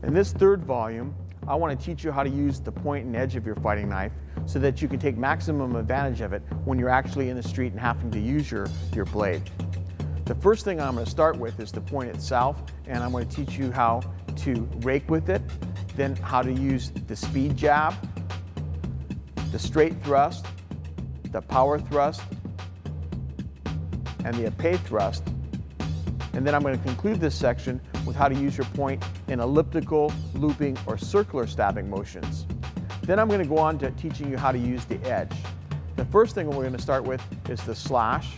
In this third volume, I want to teach you how to use the point and edge of your fighting knife so that you can take maximum advantage of it when you're actually in the street and having to use your blade. The first thing I'm going to start with is the point itself, and I'm going to teach you how to rake with it, then how to use the speed jab, the straight thrust, the power thrust, and the épée thrust. And then I'm going to conclude this section with how to use your point in elliptical, looping, or circular stabbing motions. Then I'm going to go on to teaching you how to use the edge. The first thing we're going to start with is the slash,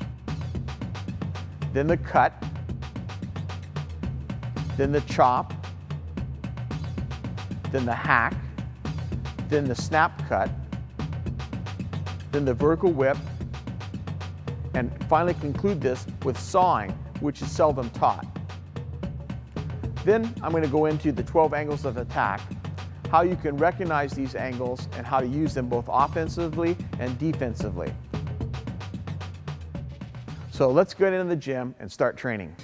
then the cut, then the chop, then the hack, then the snap cut, then the vertical whip, and finally conclude this with sawing, which is seldom taught. Then I'm going to go into the 12 angles of attack, how you can recognize these angles and how to use them both offensively and defensively. So let's get into the gym and start training.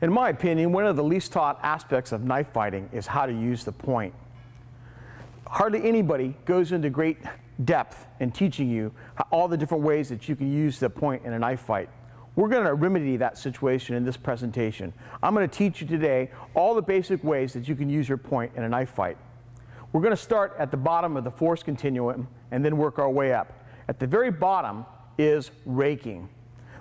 In my opinion, one of the least taught aspects of knife fighting is how to use the point. Hardly anybody goes into great depth in teaching you all the different ways that you can use the point in a knife fight. We're going to remedy that situation in this presentation. I'm going to teach you today all the basic ways that you can use your point in a knife fight. We're going to start at the bottom of the force continuum and then work our way up. At the very bottom is raking.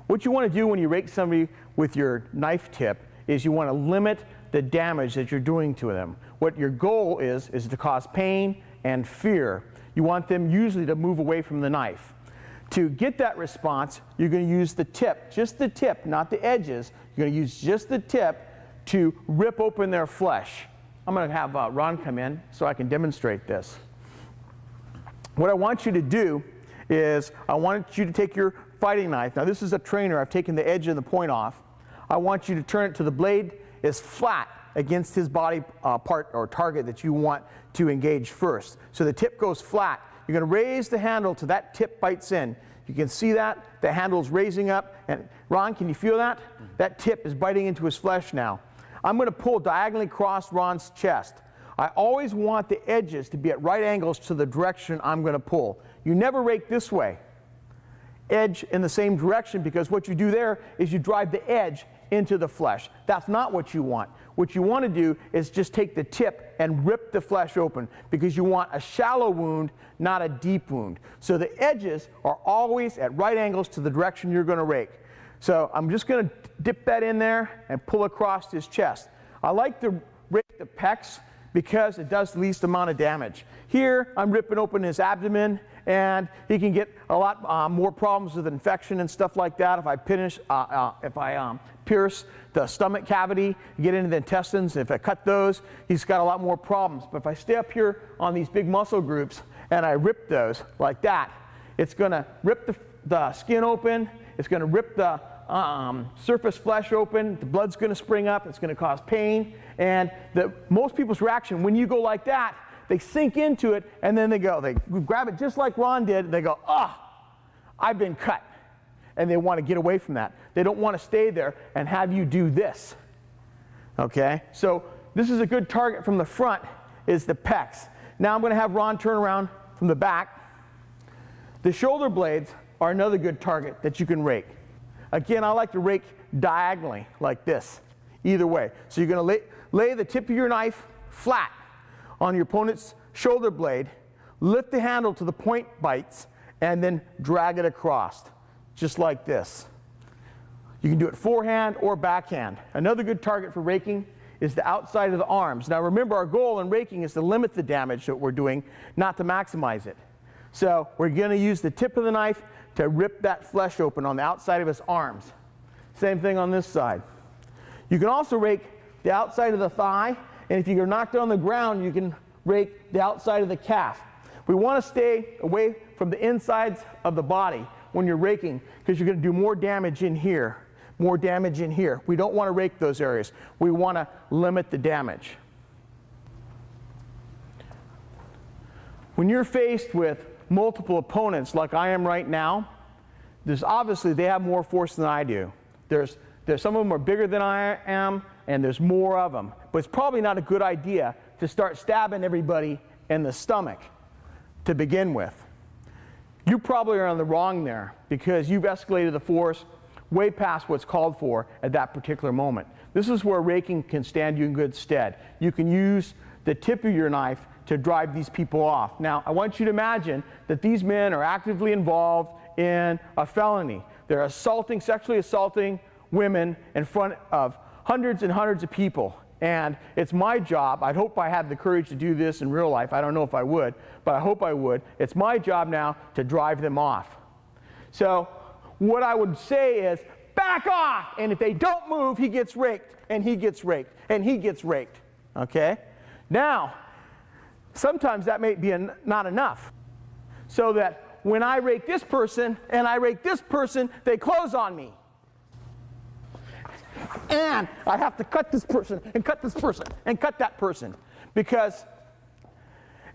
What you want to do when you rake somebody with your knife tip is you want to limit the damage that you're doing to them. What your goal is to cause pain and fear. You want them usually to move away from the knife. To get that response, you're going to use the tip, just the tip, not the edges. You're going to use just the tip to rip open their flesh. I'm going to have Ron come in so I can demonstrate this. What I want you to do is I want you to take your fighting knife. Now this is a trainer. I've taken the edge and the point off. I want you to turn it to the blade is flat against his body part or target that you want to engage first. So the tip goes flat. You're going to raise the handle till that tip bites in. You can see that. The handle's raising up. And Ron, can you feel that? That tip is biting into his flesh now. I'm going to pull diagonally across Ron's chest. I always want the edges to be at right angles to the direction I'm going to pull. You never rake this way. Edge in the same direction, because what you do there is you drive the edge into the flesh. That's not what you want. What you want to do is just take the tip and rip the flesh open, because you want a shallow wound, not a deep wound. So the edges are always at right angles to the direction you're going to rake. So I'm just going to dip that in there and pull across his chest. I like to rake the pecs because it does the least amount of damage. Here I'm ripping open his abdomen, and he can get a lot more problems with infection and stuff like that if I pierce the stomach cavity, get into the intestines. If I cut those, he's got a lot more problems. But if I stay up here on these big muscle groups and I rip those like that, it's going to rip the skin open, it's going to rip the surface flesh open, the blood's going to spring up, it's going to cause pain, and most people's reaction when you go like that, they sink into it, and then they grab it just like Ron did, and they go, I've been cut. And they want to get away from that. They don't want to stay there and have you do this. Okay? So this is a good target from the front, is the pecs. Now I'm going to have Ron turn around from the back. The shoulder blades are another good target that you can rake. Again, I like to rake diagonally like this, either way. So you're going to lay the tip of your knife flat on your opponent's shoulder blade, lift the handle to the point bites, and then drag it across, just like this. You can do it forehand or backhand. Another good target for raking is the outside of the arms. Now remember, our goal in raking is to limit the damage that we're doing, not to maximize it. So we're going to use the tip of the knife to rip that flesh open on the outside of his arms. Same thing on this side. You can also rake the outside of the thigh, and if you're knocked on the ground, you can rake the outside of the calf. We want to stay away from the insides of the body when you're raking, because you're going to do more damage in here, more damage in here. We don't want to rake those areas. We want to limit the damage. When you're faced with multiple opponents like I am right now, there's obviously they have more force than I do. There's Some of them are bigger than I am, and there's more of them. But it's probably not a good idea to start stabbing everybody in the stomach to begin with. You probably are on the wrong there because you've escalated the force way past what's called for at that particular moment. This is where raking can stand you in good stead. You can use the tip of your knife to drive these people off. Now, I want you to imagine that these men are actively involved in a felony. They're assaulting, sexually assaulting women in front of hundreds and hundreds of people. And it's my job, I'd hope I had the courage to do this in real life. I don't know if I would, but I hope I would. It's my job now to drive them off. So what I would say is, back off! And if they don't move, he gets raked, and he gets raked, and he gets raked. Okay? Now, sometimes that may be not enough. So that when I rake this person and I rake this person, they close on me. And I have to cut this person and cut this person and cut that person. Because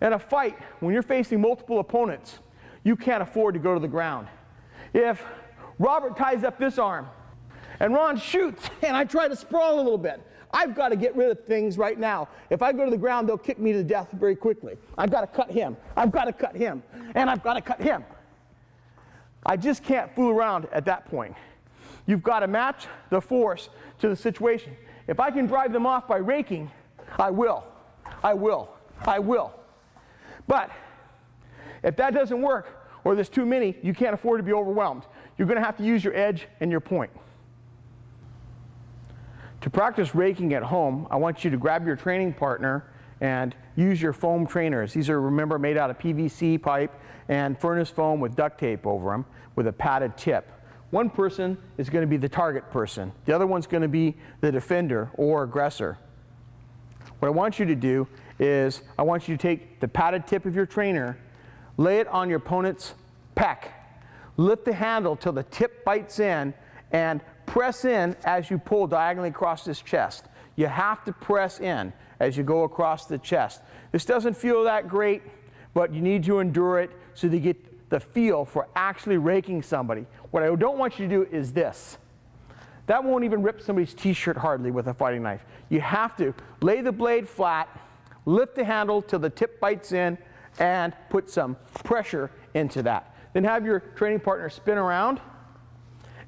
in a fight, when you're facing multiple opponents, you can't afford to go to the ground. If Robert ties up this arm and Ron shoots and I try to sprawl a little bit, I've got to get rid of things right now. If I go to the ground, they'll kick me to death very quickly. I've got to cut him. I've got to cut him. And I've got to cut him. I just can't fool around at that point. You've got to match the force to the situation. If I can drive them off by raking, I will. I will. I will. But if that doesn't work, or there's too many, you can't afford to be overwhelmed. You're going to have to use your edge and your point. To practice raking at home, I want you to grab your training partner and use your foam trainers. These are, remember, made out of PVC pipe and furnace foam with duct tape over them with a padded tip. One person is going to be the target person. The other one's going to be the defender or aggressor. What I want you to do is I want you to take the padded tip of your trainer, lay it on your opponent's pec, lift the handle till the tip bites in, and press in as you pull diagonally across this chest. You have to press in as you go across the chest. This doesn't feel that great, but you need to endure it so that you get the feel for actually raking somebody. What I don't want you to do is this. That won't even rip somebody's t-shirt hardly with a fighting knife. You have to lay the blade flat, lift the handle till the tip bites in, and put some pressure into that. Then have your training partner spin around,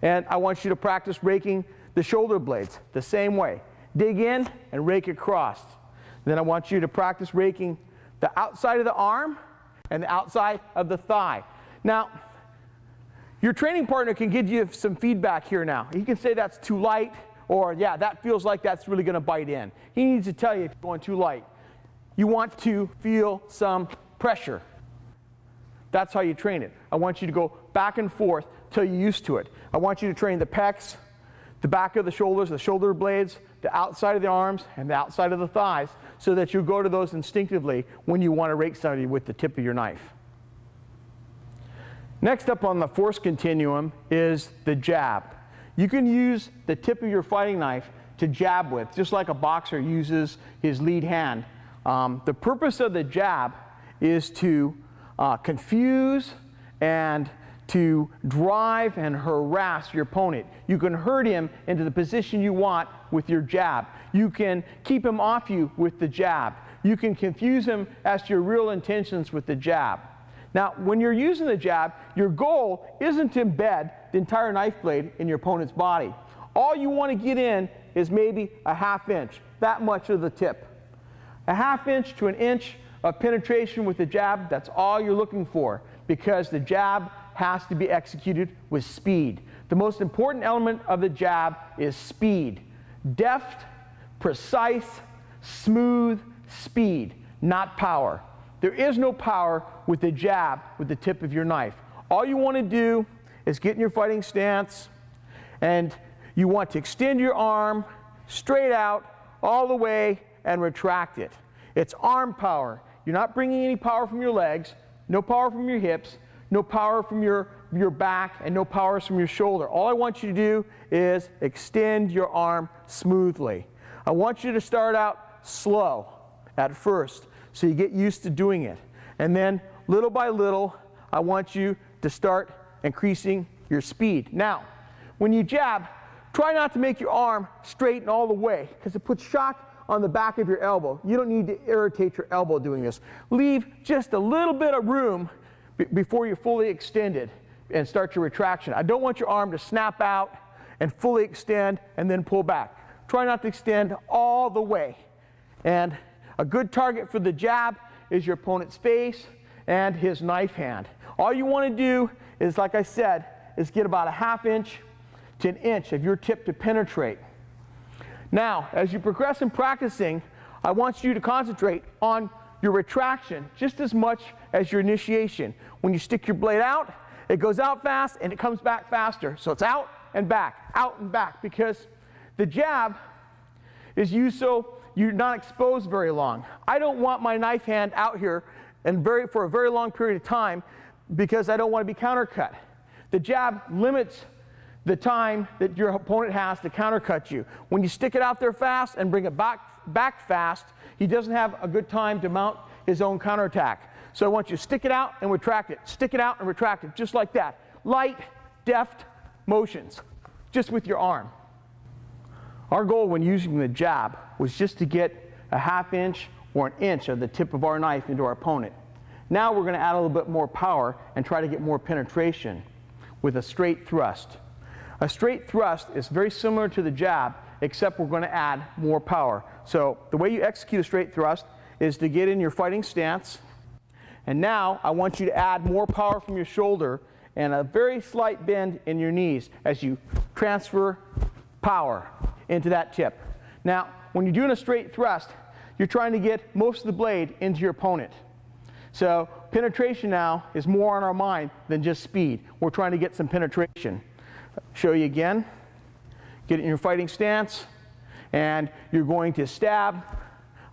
and I want you to practice raking the shoulder blades the same way. Dig in and rake across. Then I want you to practice raking the outside of the arm and the outside of the thigh. Now, your training partner can give you some feedback here now. He can say that's too light, or yeah, that feels like that's really going to bite in. He needs to tell you if you're going too light. You want to feel some pressure. That's how you train it. I want you to go back and forth till you're used to it. I want you to train the pecs, the back of the shoulders, the shoulder blades, the outside of the arms, and the outside of the thighs, so that you go to those instinctively when you want to rake somebody with the tip of your knife. Next up on the force continuum is the jab. You can use the tip of your fighting knife to jab with, just like a boxer uses his lead hand. The purpose of the jab is to confuse and to drive and harass your opponent. You can hurt him into the position you want with your jab. You can keep him off you with the jab. You can confuse him as to your real intentions with the jab. Now, when you're using the jab, your goal isn't to embed the entire knife blade in your opponent's body. All you want to get in is maybe a ½ inch, that much of the tip. A ½ inch to an inch of penetration with the jab, that's all you're looking for, because the jab has to be executed with speed. The most important element of the jab is speed. Deft, precise, smooth speed, not power. There is no power with the jab with the tip of your knife. All you want to do is get in your fighting stance, and you want to extend your arm straight out all the way and retract it. It's arm power. You're not bringing any power from your legs, no power from your hips, no power from your back, and no power from your shoulder. All I want you to do is extend your arm smoothly. I want you to start out slow at first, so you get used to doing it. And then, little by little, I want you to start increasing your speed. Now, when you jab, Try not to make your arm straighten all the way because it puts shock on the back of your elbow. You don't need to irritate your elbow doing this. Leave just a little bit of room before you're fully extended and start your retraction. I don't want your arm to snap out and fully extend and then pull back. Try not to extend all the way. And a good target for the jab is your opponent's face and his knife hand. All you want to do is, like I said, is get about a ½ inch to an inch of your tip to penetrate. Now, as you progress in practicing, I want you to concentrate on your retraction just as much as your initiation. When you stick your blade out, it goes out fast and it comes back faster. So it's out and back, because the jab is used so you're not exposed very long. I don't want my knife hand out here and for a very long period of time because I don't want to be countercut. The jab limits the time that your opponent has to countercut you. When you stick it out there fast and bring it back fast, he doesn't have a good time to mount his own counterattack. So I want you to stick it out and retract it, stick it out and retract it, just like that. Light, deft motions, just with your arm. Our goal when using the jab was just to get a ½ inch or an inch of the tip of our knife into our opponent. Now we're going to add a little bit more power and try to get more penetration with a straight thrust. A straight thrust is very similar to the jab, except we're going to add more power. So the way you execute a straight thrust is to get in your fighting stance. And now I want you to add more power from your shoulder and a very slight bend in your knees as you transfer power into that tip. Now, when you're doing a straight thrust, you're trying to get most of the blade into your opponent. So penetration now is more on our mind than just speed. We're trying to get some penetration. Show you again. Get in your fighting stance, and you're going to stab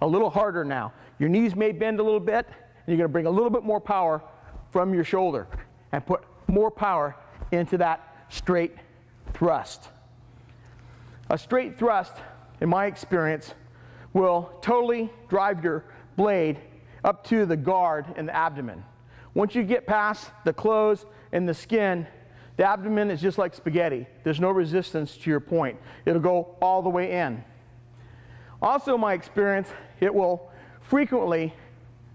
a little harder now. Your knees may bend a little bit, and you're going to bring a little bit more power from your shoulder and put more power into that straight thrust. A straight thrust, in my experience, will totally drive your blade up to the guard and the abdomen. Once you get past the clothes and the skin, the abdomen is just like spaghetti. There's no resistance to your point. It'll go all the way in. Also, in my experience, it will frequently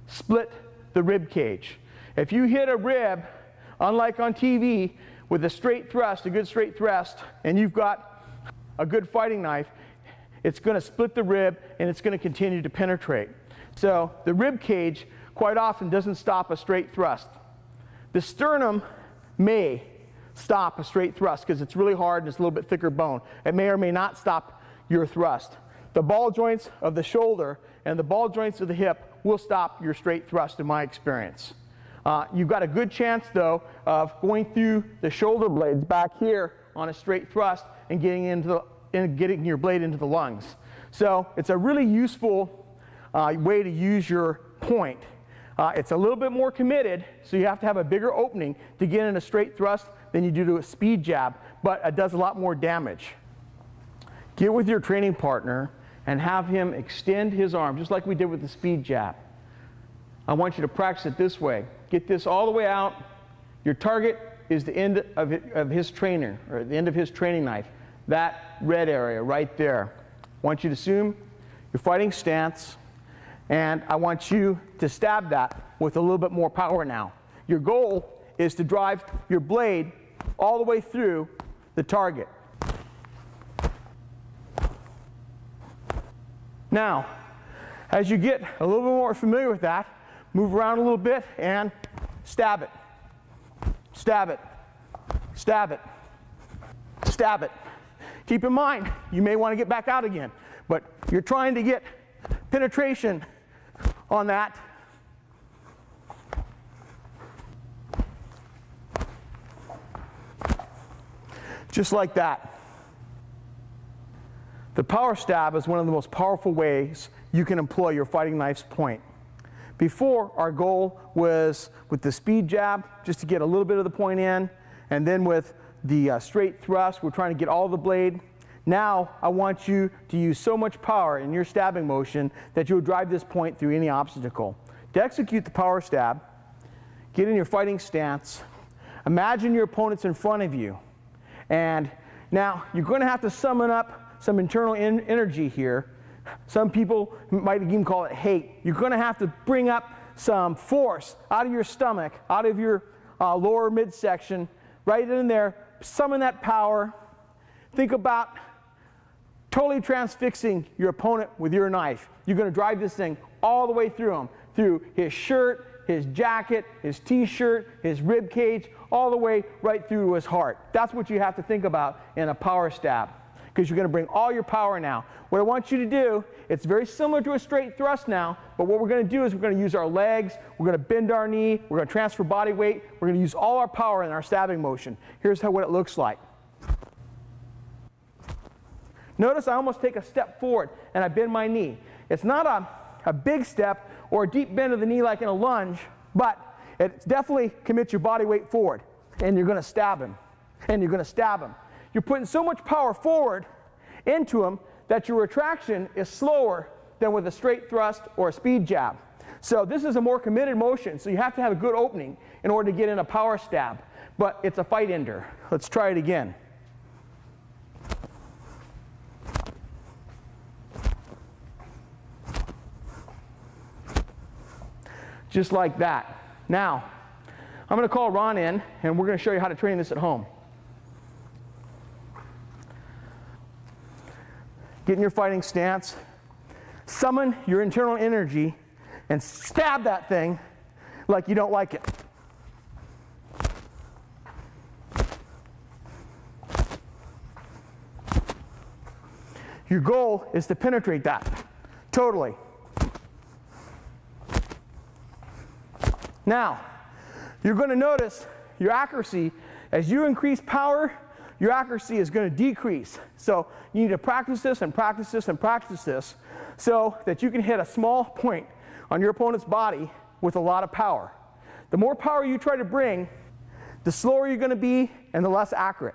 split the rib cage. If you hit a rib, unlike on TV, with a straight thrust, a good straight thrust, and you've got a good fighting knife, it's going to split the rib and it's going to continue to penetrate. So the rib cage quite often doesn't stop a straight thrust. The sternum may stop a straight thrust because it's really hard and it's a little bit thicker bone. It may or may not stop your thrust. The ball joints of the shoulder and the ball joints of the hip will stop your straight thrust in my experience. You've got a good chance though of going through the shoulder blades back here on a straight thrust and getting your blade into the lungs. So it's a really useful way to use your point. It's a little bit more committed, so you have to have a bigger opening to get in a straight thrust than you do to a speed jab, but it does a lot more damage. Get with your training partner and have him extend his arm, just like we did with the speed jab. I want you to practice it this way. Get this all the way out. Your target is the end of his trainer, or the end of his training knife. That red area right there. I want you to assume your fighting stance, and I want you to stab that with a little bit more power now. Your goal is to drive your blade all the way through the target. Now, as you get a little bit more familiar with that, move around a little bit and stab it. Stab it. Stab it. Stab it. Keep in mind, you may want to get back out again, but you're trying to get penetration on that. Just like that. The power stab is one of the most powerful ways you can employ your fighting knife's point. Before, our goal was with the speed jab, just to get a little bit of the point in, and then with the straight thrust, we're trying to get all the blade. Now, I want you to use so much power in your stabbing motion that you'll drive this point through any obstacle. To execute the power stab, get in your fighting stance, imagine your opponent's in front of you, and Now, you're going to have to summon up some internal energy here. Some people might even call it hate. You're going to have to bring up some force out of your stomach, out of your lower midsection, right in there. Summon that power. Think about totally transfixing your opponent with your knife. You're going to drive this thing all the way through him, through his shirt, his jacket, his t-shirt, his rib cage, all the way right through his heart. That's what you have to think about in a power stab, because you're going to bring all your power now. What I want you to do, it's very similar to a straight thrust now, but what we're going to do is we're going to use our legs, we're going to bend our knee, we're going to transfer body weight, we're going to use all our power in our stabbing motion. Here's what it looks like. Notice I almost take a step forward and I bend my knee. It's not a big step or a deep bend of the knee like in a lunge, but it definitely commits your body weight forward. And you're going to stab him. And you're going to stab him. You're putting so much power forward into him that your retraction is slower than with a straight thrust or a speed jab. So this is a more committed motion, so you have to have a good opening in order to get in a power stab. But it's a fight ender. Let's try it again. Just like that. Now, I'm going to call Ron in, and we're going to show you how to train this at home. Get in your fighting stance, summon your internal energy, and stab that thing like you don't like it. Your goal is to penetrate that totally. Now, you're going to notice your accuracy, as you increase power, your accuracy is going to decrease. So you need to practice this and practice this and practice this so that you can hit a small point on your opponent's body with a lot of power. The more power you try to bring, the slower you're going to be and the less accurate.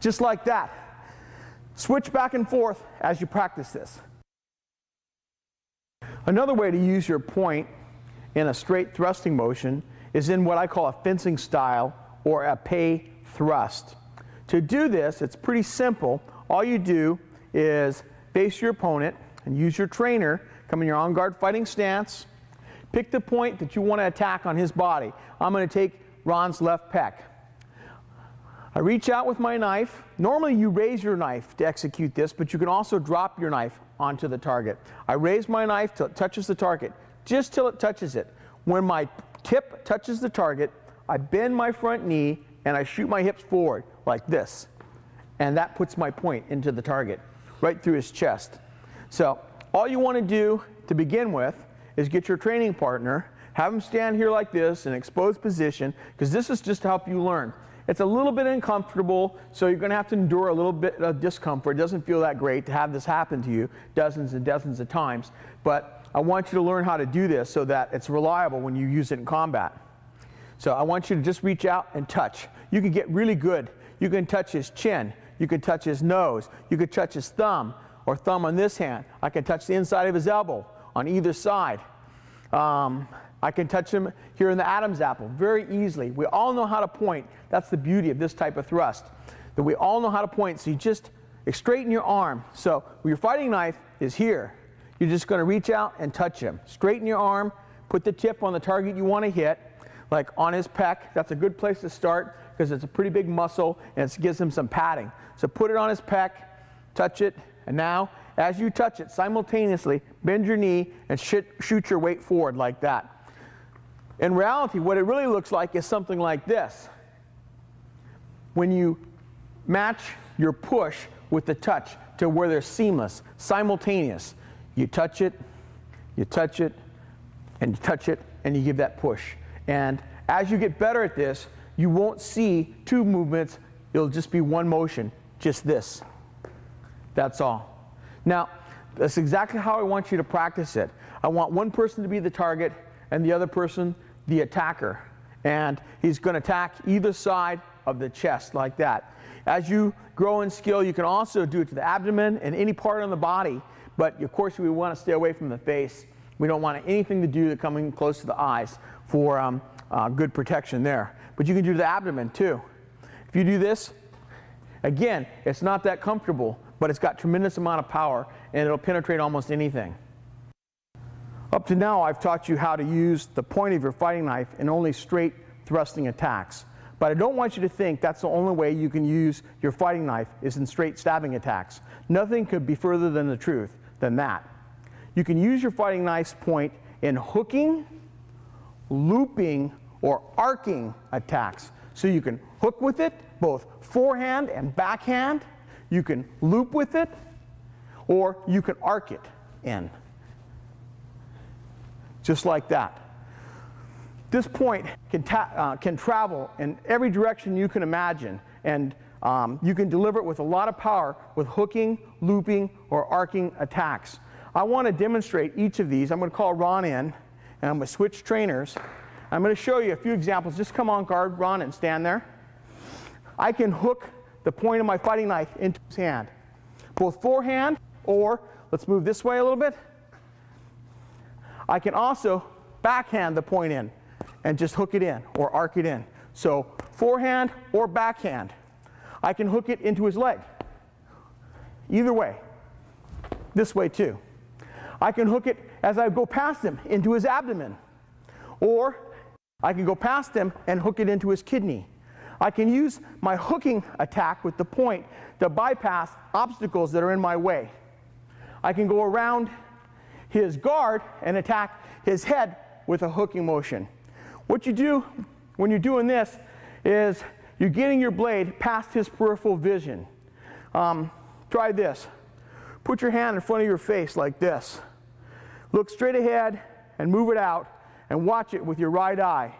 Just like that. Switch back and forth as you practice this. Another way to use your point in a straight thrusting motion is in what I call a fencing style or a pay thrust. To do this, it's pretty simple. All you do is face your opponent and use your trainer, come in your on guard fighting stance, pick the point that you want to attack on his body. I'm going to take Ron's left pec. I reach out with my knife. Normally you raise your knife to execute this, but you can also drop your knife onto the target. I raise my knife till it touches the target, just till it touches it. When my tip touches the target, I bend my front knee and I shoot my hips forward like this. And that puts my point into the target, right through his chest. So all you want to do to begin with is get your training partner, have him stand here like this in exposed position, because this is just to help you learn. It's a little bit uncomfortable, so you're going to have to endure a little bit of discomfort. It doesn't feel that great to have this happen to you dozens and dozens of times, but I want you to learn how to do this so that it's reliable when you use it in combat. So I want you to just reach out and touch. You can get really good. You can touch his chin. You can touch his nose. You can touch his thumb or thumb on this hand. I can touch the inside of his elbow on either side. I can touch him here in the Adam's apple very easily. We all know how to point. That's the beauty of this type of thrust, that we all know how to point. So you just straighten your arm. So your fighting knife is here. You're just going to reach out and touch him. Straighten your arm, put the tip on the target you want to hit, like on his pec. That's a good place to start because it's a pretty big muscle and it gives him some padding. So put it on his pec, touch it, and now as you touch it, simultaneously bend your knee and shoot your weight forward like that. In reality, what it really looks like is something like this. When you match your push with the touch to where they're seamless, simultaneous, you touch it, and you touch it, and you give that push. And as you get better at this, you won't see two movements. It'll just be one motion, just this. That's all. Now, that's exactly how I want you to practice it. I want one person to be the target and the other person the attacker. And he's going to attack either side of the chest like that. As you grow in skill, you can also do it to the abdomen and any part on the body, but of course we want to stay away from the face. We don't want anything to do that coming close to the eyes for good protection there. But you can do the abdomen too. If you do this, again, it's not that comfortable, but it's got tremendous amount of power and it'll penetrate almost anything. Up to now, I've taught you how to use the point of your fighting knife in only straight thrusting attacks. But I don't want you to think that's the only way you can use your fighting knife is in straight stabbing attacks. Nothing could be further than the truth than that. You can use your fighting knife's point in hooking, looping, or arcing attacks. So you can hook with it, both forehand and backhand. You can loop with it, or you can arc it in. Just like that. This point can travel in every direction you can imagine, and you can deliver it with a lot of power with hooking, looping, or arcing attacks. I want to demonstrate each of these. I'm going to call Ron in, and I'm going to switch trainers. I'm going to show you a few examples. Just come on guard, Ron, and stand there. I can hook the point of my fighting knife into his hand, both forehand, or let's move this way a little bit. I can also backhand the point in and just hook it in or arc it in. So forehand or backhand. I can hook it into his leg. Either way. This way too. I can hook it as I go past him into his abdomen. Or I can go past him and hook it into his kidney. I can use my hooking attack with the point to bypass obstacles that are in my way. I can go around his guard and attack his head with a hooking motion. What you do when you're doing this is you're getting your blade past his peripheral vision. Try this. Put your hand in front of your face like this. Look straight ahead and move it out and watch it with your right eye.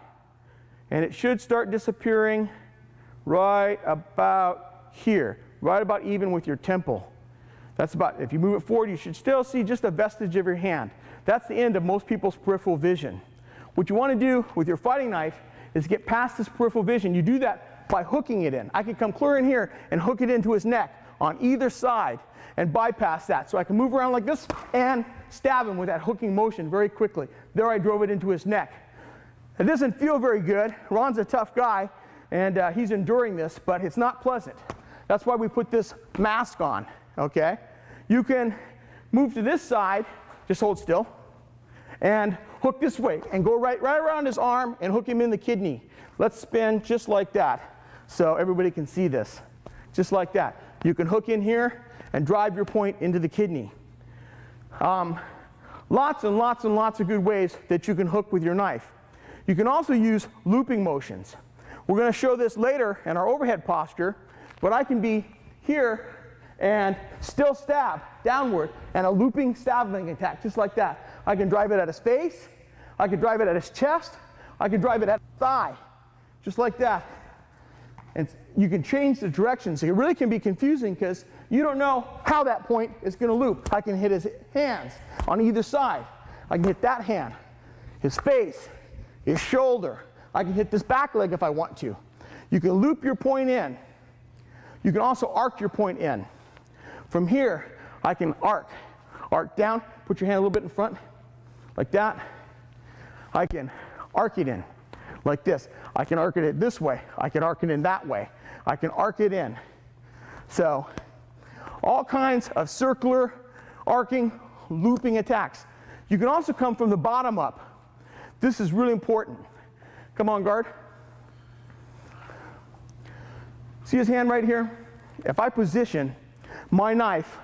And it should start disappearing right about here, right about even with your temple. That's about, if you move it forward, you should still see just a vestige of your hand. That's the end of most people's peripheral vision. What you want to do with your fighting knife is get past this peripheral vision. You do that by hooking it in. I can come clear in here and hook it into his neck on either side and bypass that. So I can move around like this and stab him with that hooking motion very quickly. There I drove it into his neck. It doesn't feel very good. Ron's a tough guy, and he's enduring this, but it's not pleasant. That's why we put this mask on. Okay, you can move to this side, just hold still, and hook this way, and go right around his arm and hook him in the kidney. Let's spin just like that, so everybody can see this. Just like that. You can hook in here and drive your point into the kidney. Lots and lots and lots of good ways that you can hook with your knife. You can also use looping motions. We're going to show this later in our overhead posture, but I can be here and still stab downward and a looping stabbing attack just like that. I can drive it at his face, I can drive it at his chest, I can drive it at his thigh, just like that. And you can change the direction, so it really can be confusing because you don't know how that point is going to loop. I can hit his hands on either side. I can hit that hand, his face, his shoulder. I can hit this back leg if I want to. You can loop your point in. You can also arc your point in. From here, I can arc down, put your hand a little bit in front, like that. I can arc it in, like this. I can arc it in this way. I can arc it in that way. I can arc it in. So, all kinds of circular, arcing, looping attacks. You can also come from the bottom up. This is really important. Come on, guard. See his hand right here? If I position my knife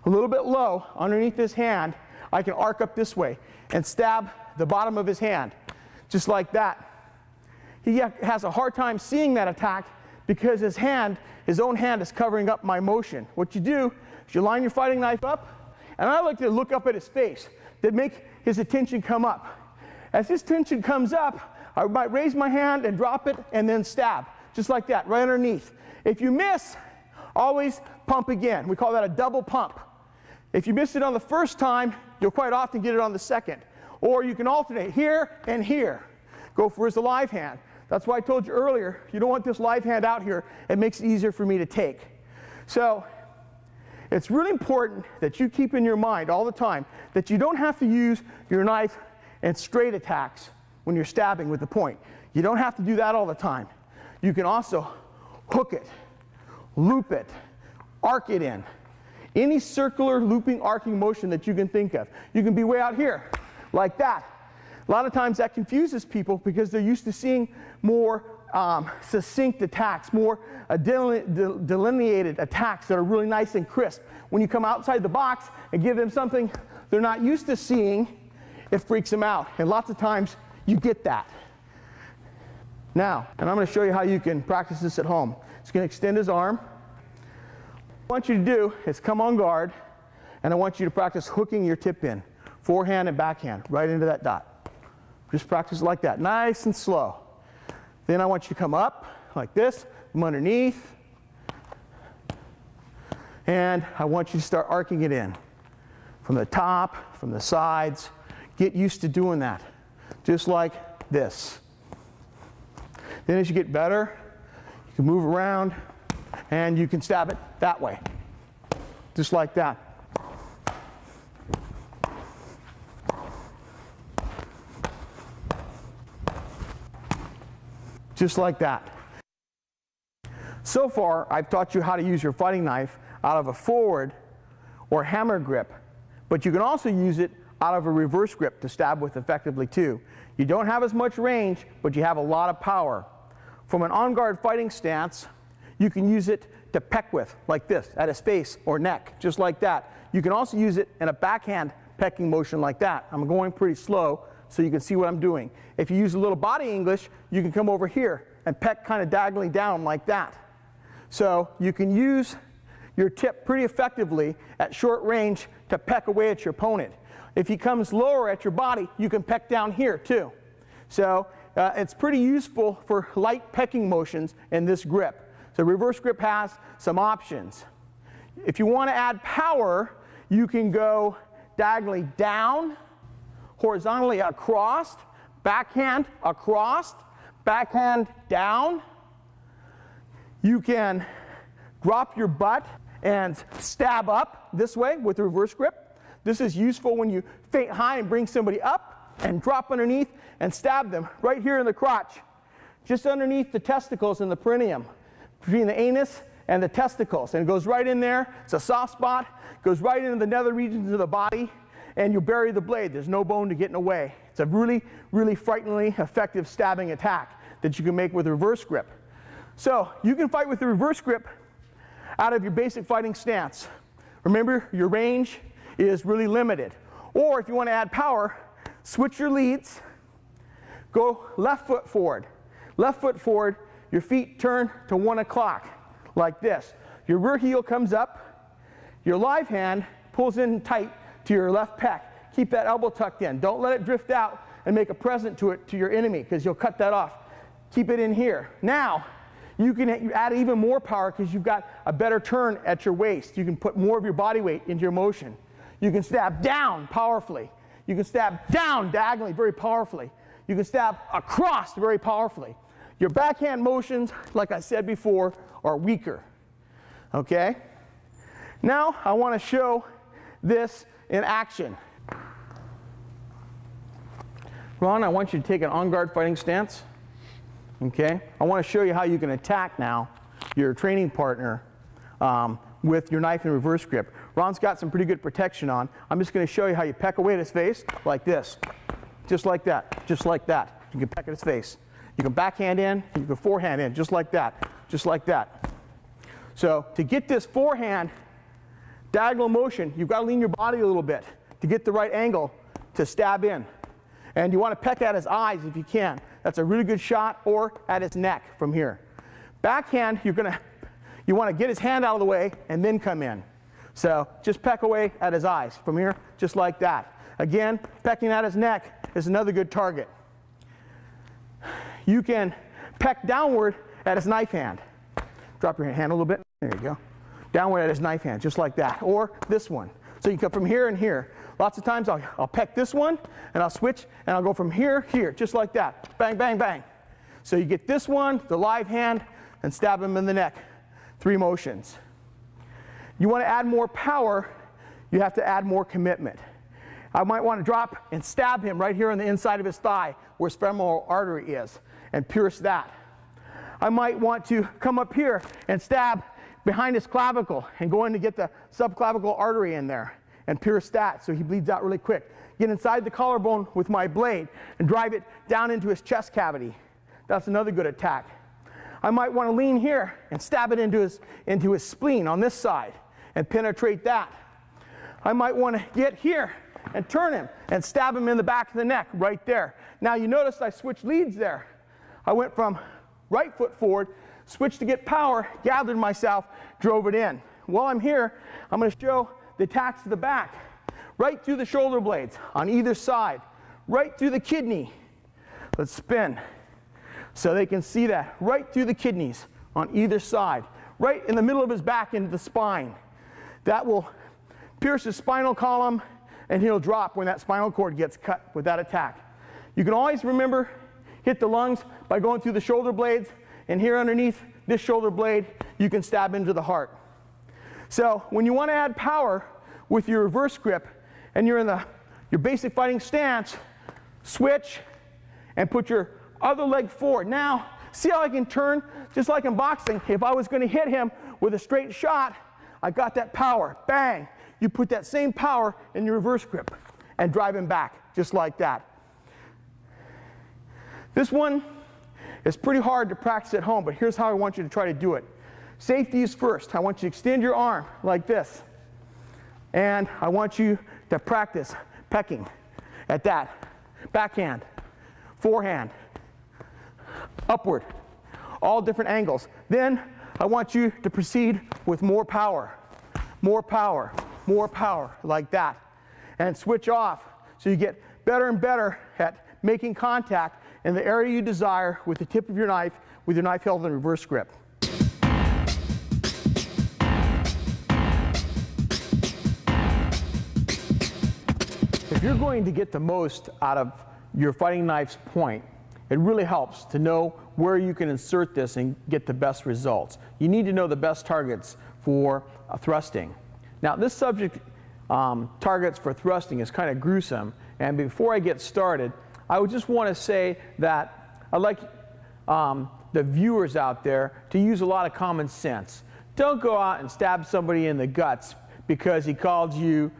a little bit low underneath his hand, I can arc up this way and stab the bottom of his hand, just like that. He has a hard time seeing that attack because his own hand is covering up my motion. What you do is you line your fighting knife up, and I like to look up at his face to make his attention come up. As his tension comes up, I might raise my hand and drop it and then stab, just like that, right underneath. If you miss, always pump again. We call that a double pump. If you miss it on the first time, you'll quite often get it on the second. Or you can alternate here and here. Go for his live hand. That's why I told you earlier, you don't want this live hand out here. It makes it easier for me to take. So, it's really important that you keep in your mind all the time that you don't have to use your knife in straight attacks when you're stabbing with the point. You don't have to do that all the time. You can also hook it, loop it, arc it in. Any circular looping, arcing motion that you can think of. You can be way out here, like that. A lot of times that confuses people because they're used to seeing more succinct attacks, more delineated attacks that are really nice and crisp. When you come outside the box and give them something they're not used to seeing, it freaks them out. And lots of times you get that. Now, and I'm going to show you how you can practice this at home. He's going to extend his arm. What I want you to do is come on guard, and I want you to practice hooking your tip in, forehand and backhand, right into that dot. Just practice like that, nice and slow. Then I want you to come up like this, from underneath, and I want you to start arcing it in. From the top, from the sides. Get used to doing that, just like this. Then as you get better, you can move around, and you can stab it that way, just like that. Just like that. So far, I've taught you how to use your fighting knife out of a forward or hammer grip, but you can also use it out of a reverse grip to stab with effectively too. You don't have as much range, but you have a lot of power. From an on-guard fighting stance, you can use it to peck with, like this, at his face or neck, just like that. You can also use it in a backhand pecking motion like that. I'm going pretty slow so you can see what I'm doing. If you use a little body English, you can come over here and peck kind of diagonally down like that. So you can use your tip pretty effectively at short range to peck away at your opponent. If he comes lower at your body, you can peck down here too. So it's pretty useful for light pecking motions in this grip. So reverse grip has some options. If you want to add power, you can go diagonally down, horizontally across, backhand across, backhand down. You can drop your butt and stab up this way with the reverse grip. This is useful when you feint high and bring somebody up and drop underneath and stab them right here in the crotch, just underneath the testicles and the perineum, between the anus and the testicles. And it goes right in there. It's a soft spot. Goes right into the nether regions of the body, and you bury the blade. There's no bone to get in the way. It's a really, really frighteningly effective stabbing attack that you can make with a reverse grip. So you can fight with the reverse grip out of your basic fighting stance. Remember, your range is really limited. Or if you want to add power, switch your leads, go left foot forward. Left foot forward, your feet turn to 1 o'clock, like this. Your rear heel comes up, your live hand pulls in tight to your left pec. Keep that elbow tucked in. Don't let it drift out and make a present to it to your enemy, because you'll cut that off. Keep it in here. Now, you can add even more power because you've got a better turn at your waist. You can put more of your body weight into your motion. You can stab down powerfully. You can stab down diagonally very powerfully. You can stab across very powerfully. Your backhand motions, like I said before, are weaker. Okay? Now I want to show this in action. Ron, I want you to take an on-guard fighting stance. Okay? I want to show you how you can attack now your training partner with your knife in reverse grip. Ron's got some pretty good protection on. I'm just going to show you how you peck away at his face like this. Just like that. Just like that. You can peck at his face. You can backhand in, you can forehand in, just like that. Just like that. So to get this forehand diagonal motion, you've got to lean your body a little bit to get the right angle to stab in. And you want to peck at his eyes if you can. That's a really good shot, or at his neck from here. Backhand, you want to get his hand out of the way and then come in. So just peck away at his eyes from here, just like that. Again, pecking at his neck is another good target. You can peck downward at his knife hand. Drop your hand a little bit. There you go. Downward at his knife hand, just like that. Or this one. So you come from here and here. Lots of times I'll peck this one, and I'll switch, and I'll go from here, here, just like that. Bang, bang, bang. So you get this one, the live hand, and stab him in the neck. 3 motions. You want to add more power, you have to add more commitment. I might want to drop and stab him right here on the inside of his thigh where his femoral artery is and pierce that. I might want to come up here and stab behind his clavicle and go in to get the subclavicle artery in there and pierce that so he bleeds out really quick. Get inside the collarbone with my blade and drive it down into his chest cavity. That's another good attack. I might want to lean here and stab it into his spleen on this side and penetrate that. I might want to get here and turn him and stab him in the back of the neck right there. Now you notice I switched leads there. I went from right foot forward, switched to get power, gathered myself, drove it in. While I'm here, I'm going to show the attacks to the back. Right through the shoulder blades on either side. Right through the kidney. Let's spin so they can see that. Right through the kidneys on either side. Right in the middle of his back into the spine. That will pierce his spinal column and he'll drop when that spinal cord gets cut with that attack. You can always remember, hit the lungs by going through the shoulder blades, and here underneath this shoulder blade, you can stab into the heart. So when you want to add power with your reverse grip, and you're in your basic fighting stance, switch and put your other leg forward. Now, see how I can turn just like in boxing. If I was going to hit him with a straight shot, I got that power. Bang! You put that same power in your reverse grip and drive him back, just like that. This one is pretty hard to practice at home, but here's how I want you to try to do it. Safety is first. I want you to extend your arm like this. And I want you to practice pecking at that. Backhand, forehand, upward, all different angles. Then I want you to proceed with more power, more power, more power, like that. And switch off so you get better and better at making contact in the area you desire with the tip of your knife, with your knife held in reverse grip. If you're going to get the most out of your fighting knife's point, it really helps to know where you can insert this and get the best results. You need to know the best targets for thrusting. Now, this subject, targets for thrusting, is kind of gruesome, and before I get started, I would just want to say that I'd like the viewers out there to use a lot of common sense. Don't go out and stab somebody in the guts because he called you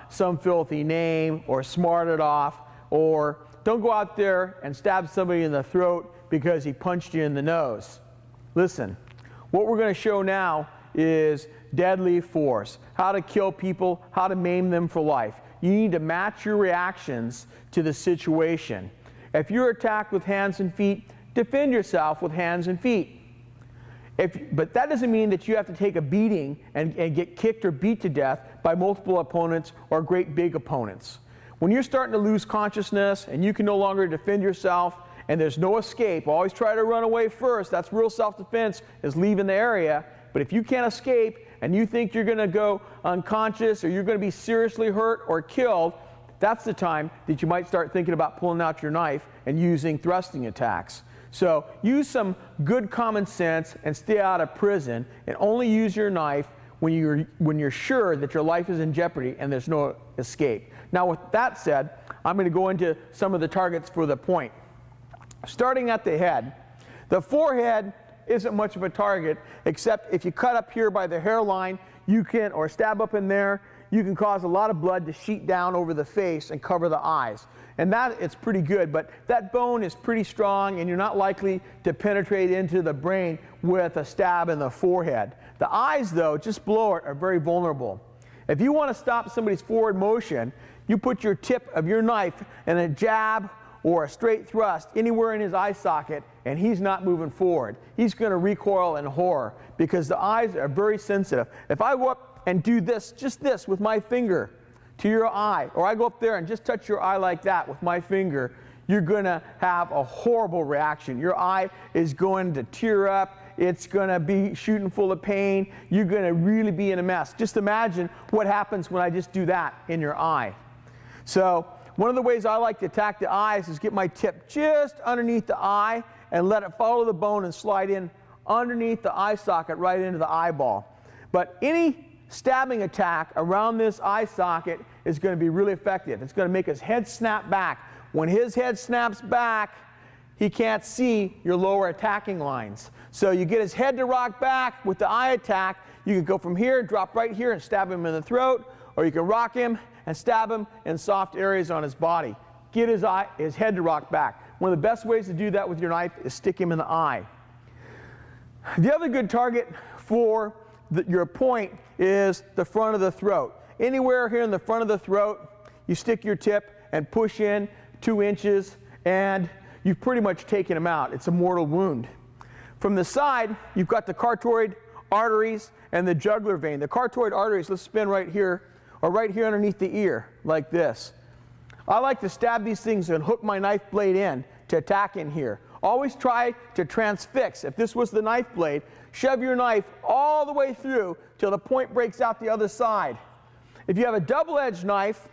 some filthy name or smarted off, or don't go out there and stab somebody in the throat because he punched you in the nose. Listen, what we're going to show now is deadly force, how to kill people, how to maim them for life. You need to match your reactions to the situation. If you're attacked with hands and feet, defend yourself with hands and feet. But that doesn't mean that you have to take a beating and get kicked or beat to death by multiple opponents or great big opponents. When you're starting to lose consciousness and you can no longer defend yourself and there's no escape, always try to run away first. That's real self-defense, is leaving the area. But if you can't escape and you think you're going to go unconscious or you're going to be seriously hurt or killed, that's the time that you might start thinking about pulling out your knife and using thrusting attacks. So use some good common sense and stay out of prison, and only use your knife when you're sure that your life is in jeopardy and there's no escape. Now, with that said, I'm going to go into some of the targets for the point. Starting at the head, the forehead isn't much of a target, except if you cut up here by the hairline, you can, or stab up in there, you can cause a lot of blood to sheet down over the face and cover the eyes. And that, it's pretty good, but that bone is pretty strong and you're not likely to penetrate into the brain with a stab in the forehead. The eyes, though, just below it, are very vulnerable. If you want to stop somebody's forward motion, you put your tip of your knife in a jab or a straight thrust anywhere in his eye socket, and he's not moving forward. He's going to recoil in horror because the eyes are very sensitive. If I go up and do this, just this, with my finger to your eye, or I go up there and just touch your eye like that with my finger, you're going to have a horrible reaction. Your eye is going to tear up. It's going to be shooting full of pain. You're going to really be in a mess. Just imagine what happens when I just do that in your eye. So one of the ways I like to attack the eyes is get my tip just underneath the eye and let it follow the bone and slide in underneath the eye socket right into the eyeball. But any stabbing attack around this eye socket is going to be really effective. It's going to make his head snap back. When his head snaps back, he can't see your lower attacking lines. So you get his head to rock back with the eye attack. You can go from here, drop right here, and stab him in the throat, or you can rock him and stab him in soft areas on his body. Get his head to rock back. One of the best ways to do that with your knife is stick him in the eye. The other good target for your point is the front of the throat. Anywhere here in the front of the throat, you stick your tip and push in 2 inches, and you've pretty much taken him out. It's a mortal wound. From the side, you've got the carotid arteries and the jugular vein. The carotid arteries, let's spin right here, or right here underneath the ear, like this. I like to stab these things and hook my knife blade in to attack in here. Always try to transfix. If this was the knife blade, shove your knife all the way through till the point breaks out the other side. If you have a double-edged knife,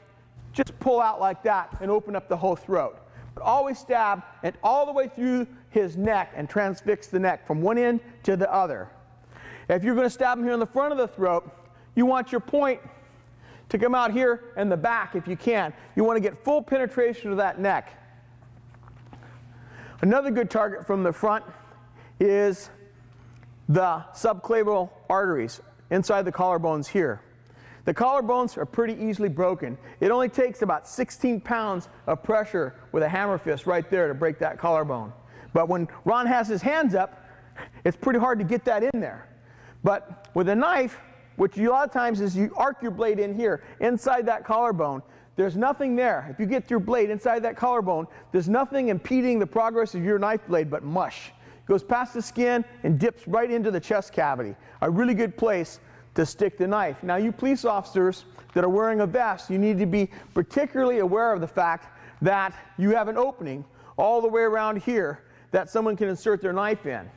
just pull out like that and open up the whole throat. But always stab and all the way through his neck and transfix the neck from one end to the other. If you're going to stab him here in the front of the throat, you want your point to come out here in the back if you can. You want to get full penetration of that neck. Another good target from the front is the subclavian arteries inside the collarbones here. The collarbones are pretty easily broken. It only takes about 16 pounds of pressure with a hammer fist right there to break that collarbone. But when Ron has his hands up, it's pretty hard to get that in there. But with a knife, which a lot of times is you arc your blade in here, inside that collarbone, there's nothing there. If you get your blade inside that collarbone, there's nothing impeding the progress of your knife blade but mush. It goes past the skin and dips right into the chest cavity. A really good place to stick the knife. Now, you police officers that are wearing a vest, you need to be particularly aware of the fact that you have an opening all the way around here that someone can insert their knife in.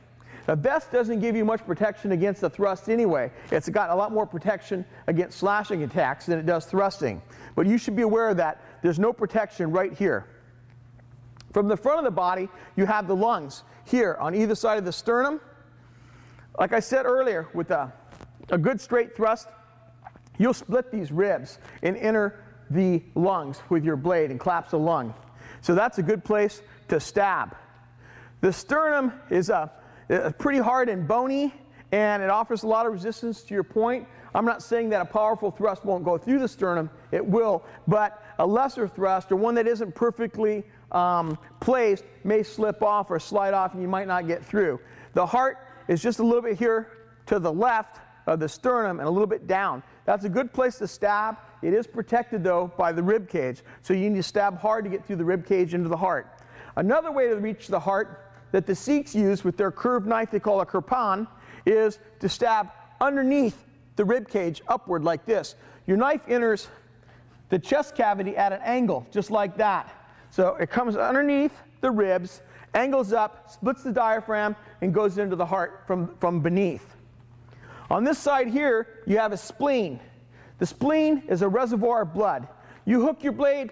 A vest doesn't give you much protection against the thrust anyway. It's got a lot more protection against slashing attacks than it does thrusting. But you should be aware that there's no protection right here. From the front of the body, you have the lungs here on either side of the sternum. Like I said earlier, with a good straight thrust, you'll split these ribs and enter the lungs with your blade and collapse the lung. So that's a good place to stab. The sternum is pretty hard and bony, and it offers a lot of resistance to your point. I'm not saying that a powerful thrust won't go through the sternum. It will, but a lesser thrust, or one that isn't perfectly placed, may slip off or slide off, and you might not get through. The heart is just a little bit here to the left of the sternum and a little bit down. That's a good place to stab. It is protected, though, by the rib cage, so you need to stab hard to get through the rib cage into the heart. Another way to reach the heart that the Sikhs use with their curved knife they call a kirpan is to stab underneath the rib cage upward like this. Your knife enters the chest cavity at an angle just like that. So it comes underneath the ribs, angles up, splits the diaphragm, and goes into the heart from beneath. On this side here, you have a spleen. The spleen is a reservoir of blood. You hook your blade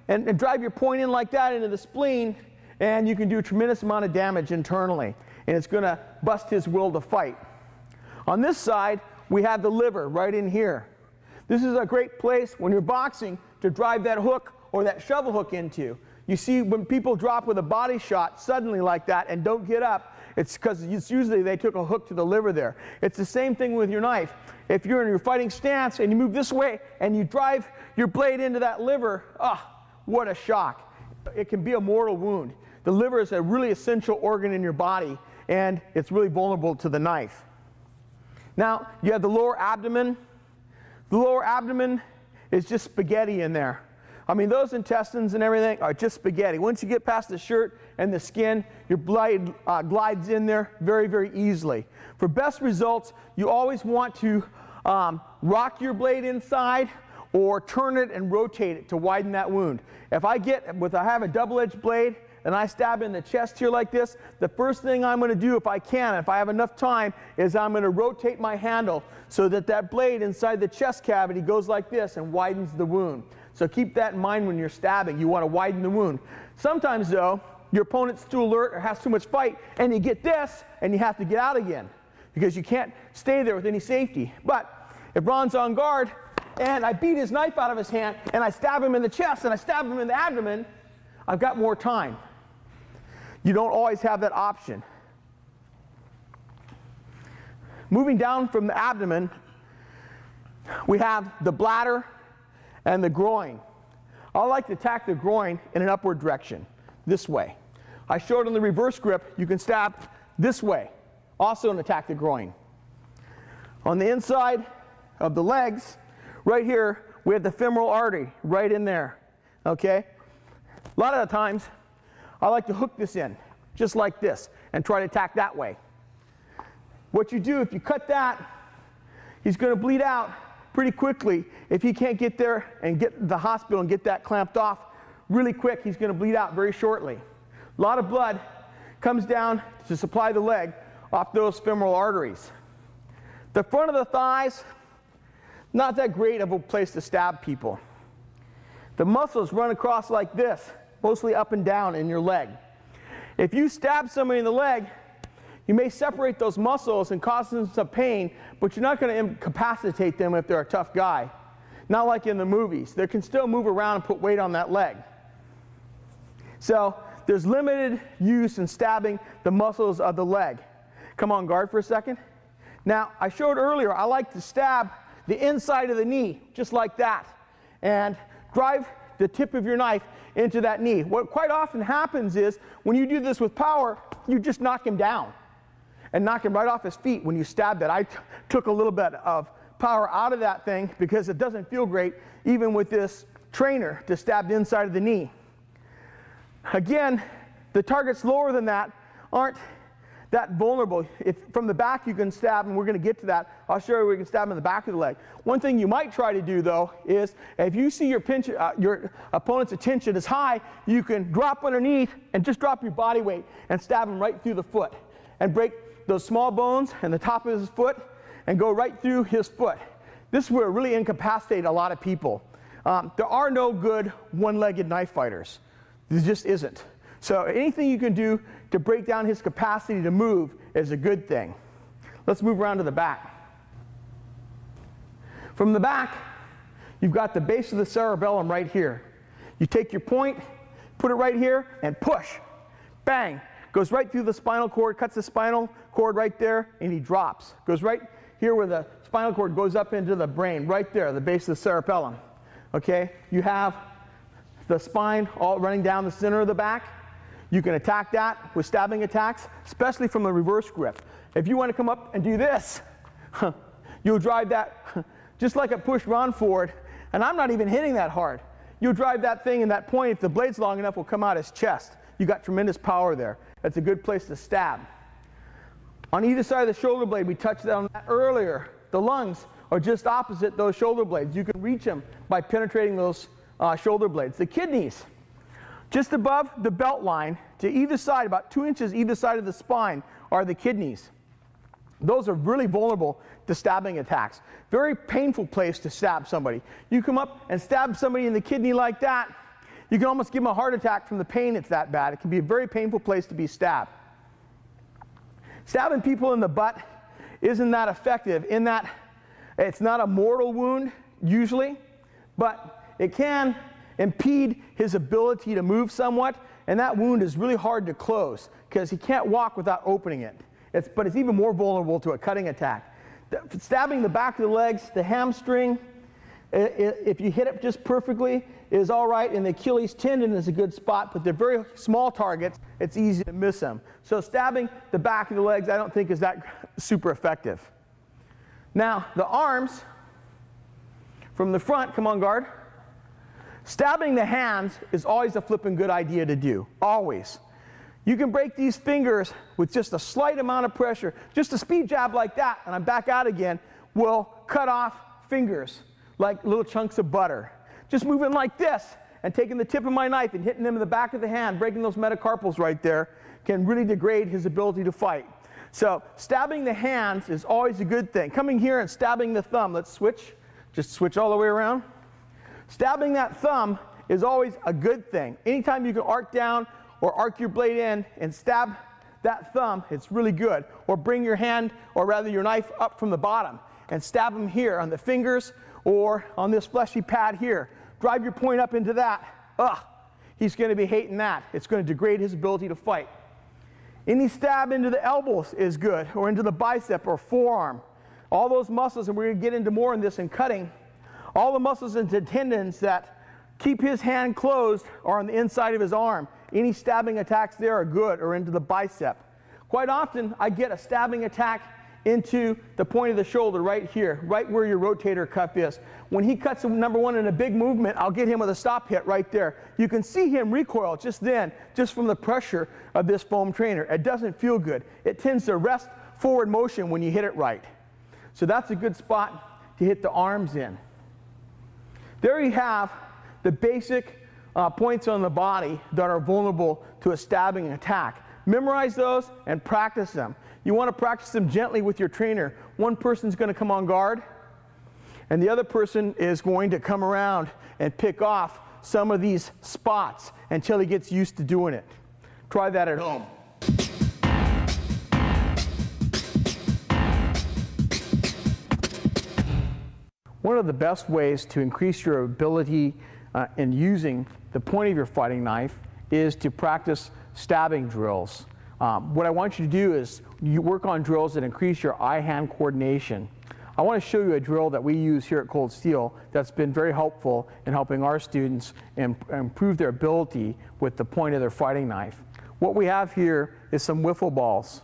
and drive your point in like that into the spleen, and you can do a tremendous amount of damage internally, and it's going to bust his will to fight. On this side, we have the liver right in here. This is a great place when you're boxing to drive that hook or that shovel hook into. You see, when people drop with a body shot suddenly like that and don't get up, it's because it's usually they took a hook to the liver there. It's the same thing with your knife. If you're in your fighting stance and you move this way and you drive your blade into that liver, what a shock. It can be a mortal wound. The liver is a really essential organ in your body, and it's really vulnerable to the knife. Now, you have the lower abdomen. The lower abdomen is just spaghetti in there. I mean, those intestines and everything are just spaghetti. Once you get past the shirt and the skin, your blade glides in there very, very easily. For best results, you always want to rock your blade inside or turn it and rotate it to widen that wound. If I have a double-edged blade and I stab in the chest here like this, the first thing I'm going to do, if I can, if I have enough time, is I'm going to rotate my handle so that that blade inside the chest cavity goes like this and widens the wound. So keep that in mind when you're stabbing. You want to widen the wound. Sometimes, though, your opponent's too alert or has too much fight, and you get this, and you have to get out again because you can't stay there with any safety. But If Ron's on guard and I beat his knife out of his hand and I stab him in the chest and I stab him in the abdomen, I've got more time. You don't always have that option. Moving down from the abdomen, we have the bladder and the groin. I like to attack the groin in an upward direction, this way. I showed in the reverse grip, you can stab this way, also and attack the groin. On the inside of the legs, right here, we have the femoral artery right in there, okay? A lot of the times, I like to hook this in, just like this, and try to attack that way. What you do, if you cut that, he's going to bleed out pretty quickly. If he can't get there and get to the hospital and get that clamped off really quick, he's going to bleed out very shortly. A lot of blood comes down to supply the leg off those femoral arteries. The front of the thighs, not that great of a place to stab people. The muscles run across like this, mostly up and down in your leg. If you stab somebody in the leg, you may separate those muscles and cause them some pain, but you're not going to incapacitate them if they're a tough guy. Not like in the movies. They can still move around and put weight on that leg. So there's limited use in stabbing the muscles of the leg. Come on guard for a second. Now, I showed earlier, I like to stab the inside of the knee, just like that, and drive the tip of your knife into that knee. What quite often happens is, when you do this with power, you just knock him down and knock him right off his feet when you stab that. I took a little bit of power out of that thing because it doesn't feel great, even with this trainer, to stab the inside of the knee. Again, the targets lower than that aren't that vulnerable. If from the back you can stab, and we're going to get to that, I'll show you where you can stab in the back of the leg. One thing you might try to do, though, is if you see your opponent's attention is high, you can drop underneath and just drop your body weight and stab him right through the foot and break those small bones and the top of his foot and go right through his foot. This will really incapacitate a lot of people. There are no good one-legged knife fighters. There just isn't. So anything you can do to break down his capacity to move is a good thing. Let's move around to the back. From the back, you've got the base of the cerebellum right here. You take your point, put it right here, and push. Bang. Goes right through the spinal cord, cuts the spinal cord right there, and he drops. Goes right here where the spinal cord goes up into the brain, right there, the base of the cerebellum. Okay? You have the spine all running down the center of the back. You can attack that with stabbing attacks, especially from the reverse grip. If you want to come up and do this, you'll drive that just like a push Ron forward, and I'm not even hitting that hard. You'll drive that thing, and that point, if the blade's long enough, will come out his chest. You got tremendous power there. That's a good place to stab. On either side of the shoulder blade, we touched on that earlier. The lungs are just opposite those shoulder blades. You can reach them by penetrating those shoulder blades. The kidneys, just above the belt line, to either side, about 2 inches either side of the spine, are the kidneys. Those are really vulnerable to stabbing attacks. Very painful place to stab somebody. You come up and stab somebody in the kidney like that, you can almost give them a heart attack from the pain. It's that bad. It can be a very painful place to be stabbed. Stabbing people in the butt isn't that effective in that it's not a mortal wound usually, but it can impede his ability to move somewhat, and that wound is really hard to close because he can't walk without opening it. But it's even more vulnerable to a cutting attack. Stabbing the back of the legs, the hamstring, if you hit it just perfectly, is all right, and the Achilles tendon is a good spot, but they're very small targets. It's easy to miss them. So stabbing the back of the legs, I don't think is that super effective. Now, the arms, from the front, come on guard. Stabbing the hands is always a flippin' good idea to do, always. You can break these fingers with just a slight amount of pressure. Just a speed jab like that, and I'm back out again, will cut off fingers like little chunks of butter. Just moving like this and taking the tip of my knife and hitting him in the back of the hand, breaking those metacarpals right there, can really degrade his ability to fight. So stabbing the hands is always a good thing. Coming here and stabbing the thumb, let's switch. Just switch all the way around. Stabbing that thumb is always a good thing. Anytime you can arc down or arc your blade in and stab that thumb, it's really good. Or bring your hand, or rather your knife, up from the bottom and stab him here on the fingers or on this fleshy pad here. Drive your point up into that. Ugh, he's going to be hating that. It's going to degrade his ability to fight. Any stab into the elbows is good, or into the bicep or forearm. All those muscles, and we're going to get into more in this in cutting, all the muscles and tendons that keep his hand closed are on the inside of his arm. Any stabbing attacks there are good, or into the bicep. Quite often, I get a stabbing attack into the point of the shoulder right here, right where your rotator cuff is. When he cuts number one in a big movement, I'll get him with a stop hit right there. You can see him recoil just then, just from the pressure of this foam trainer. It doesn't feel good. It tends to rest forward motion when you hit it right. So that's a good spot to hit the arms in. There you have the basic points on the body that are vulnerable to a stabbing attack. Memorize those and practice them. You want to practice them gently with your trainer. One person's going to come on guard, and the other person is going to come around and pick off some of these spots until he gets used to doing it. Try that at home. One of the best ways to increase your ability in using the point of your fighting knife is to practice stabbing drills. What I want you to do is you work on drills that increase your eye-hand coordination. I want to show you a drill that we use here at Cold Steel that's been very helpful in helping our students improve their ability with the point of their fighting knife. What we have here is some wiffle balls.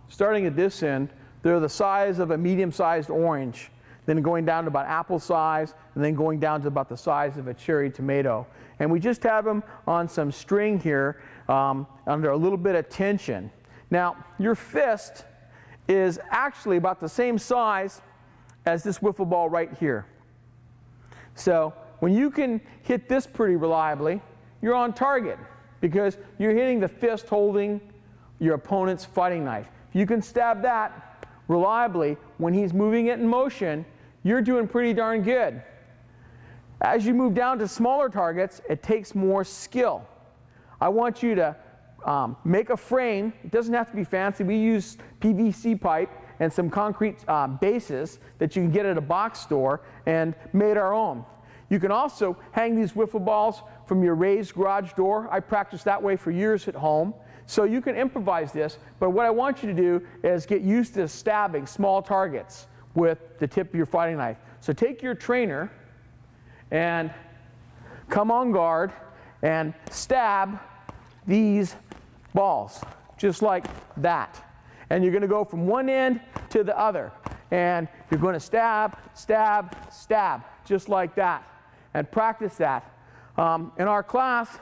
Starting at this end, they're the size of a medium-sized orange, then going down to about apple size, and then going down to about the size of a cherry tomato. And we just have them on some string here under a little bit of tension. Now, your fist is actually about the same size as this wiffle ball right here. So when you can hit this pretty reliably, you're on target because you're hitting the fist holding your opponent's fighting knife. If you can stab that reliably when he's moving it in motion, you're doing pretty darn good. As you move down to smaller targets, it takes more skill. I want you to make a frame. It doesn't have to be fancy. We use PVC pipe and some concrete bases that you can get at a box store and made our own. You can also hang these wiffle balls from your raised garage door. I practiced that way for years at home. So you can improvise this, but what I want you to do is get used to stabbing small targets with the tip of your fighting knife. So take your trainer and come on guard and stab these balls, just like that. And you're going to go from one end to the other. And you're going to stab, stab, stab, just like that. And practice that. In our class,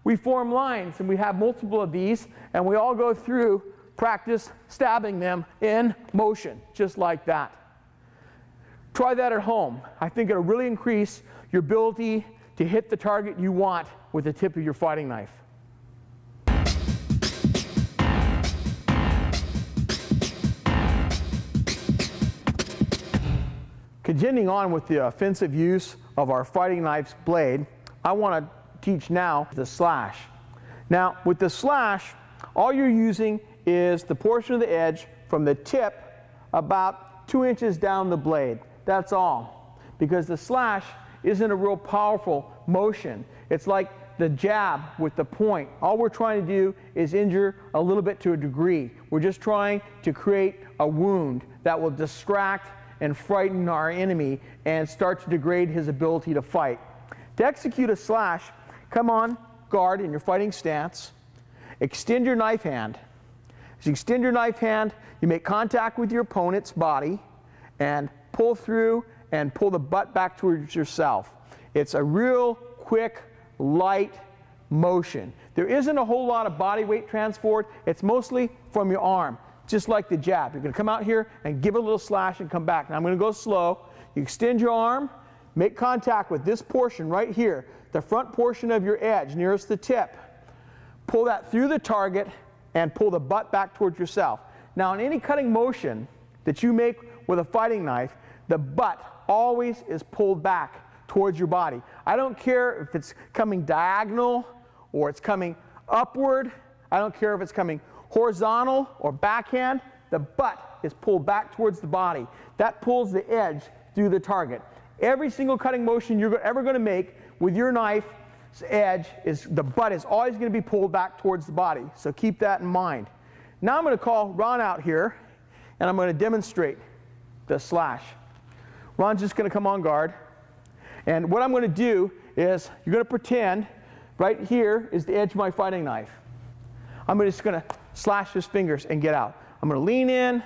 we form lines, and we have multiple of these, and we all go through practice stabbing them in motion, just like that. Try that at home. I think it'll really increase your ability to hit the target you want with the tip of your fighting knife. Continuing on with the offensive use of our fighting knife's blade, I want to teach now the slash. Now, with the slash, all you're using is the portion of the edge from the tip about 2 inches down the blade. That's all. Because the slash isn't a real powerful motion. It's like the jab with the point. All we're trying to do is injure a little bit to a degree. We're just trying to create a wound that will distract and frighten our enemy and start to degrade his ability to fight. To execute a slash, come on guard in your fighting stance. Extend your knife hand. As you extend your knife hand, you make contact with your opponent's body and pull through and pull the butt back towards yourself. It's a real quick, light motion. There isn't a whole lot of body weight transferred. It's mostly from your arm, just like the jab. You're going to come out here and give a little slash and come back. Now I'm going to go slow. You extend your arm, make contact with this portion right here, the front portion of your edge nearest the tip. Pull that through the target and pull the butt back towards yourself. Now in any cutting motion that you make with a fighting knife, the butt always is pulled back towards your body. I don't care if it's coming diagonal or it's coming upward. I don't care if it's coming horizontal or backhand. the butt is pulled back towards the body. That pulls the edge through the target. Every single cutting motion you're ever going to make with your knife's edge is the butt is always going to be pulled back towards the body. So keep that in mind. Now I'm going to call Ron out here, and I'm going to demonstrate the slash. Ron's just going to come on guard. And what I'm going to do is you're going to pretend right here is the edge of my fighting knife. I'm just going to slash his fingers and get out. I'm going to lean in,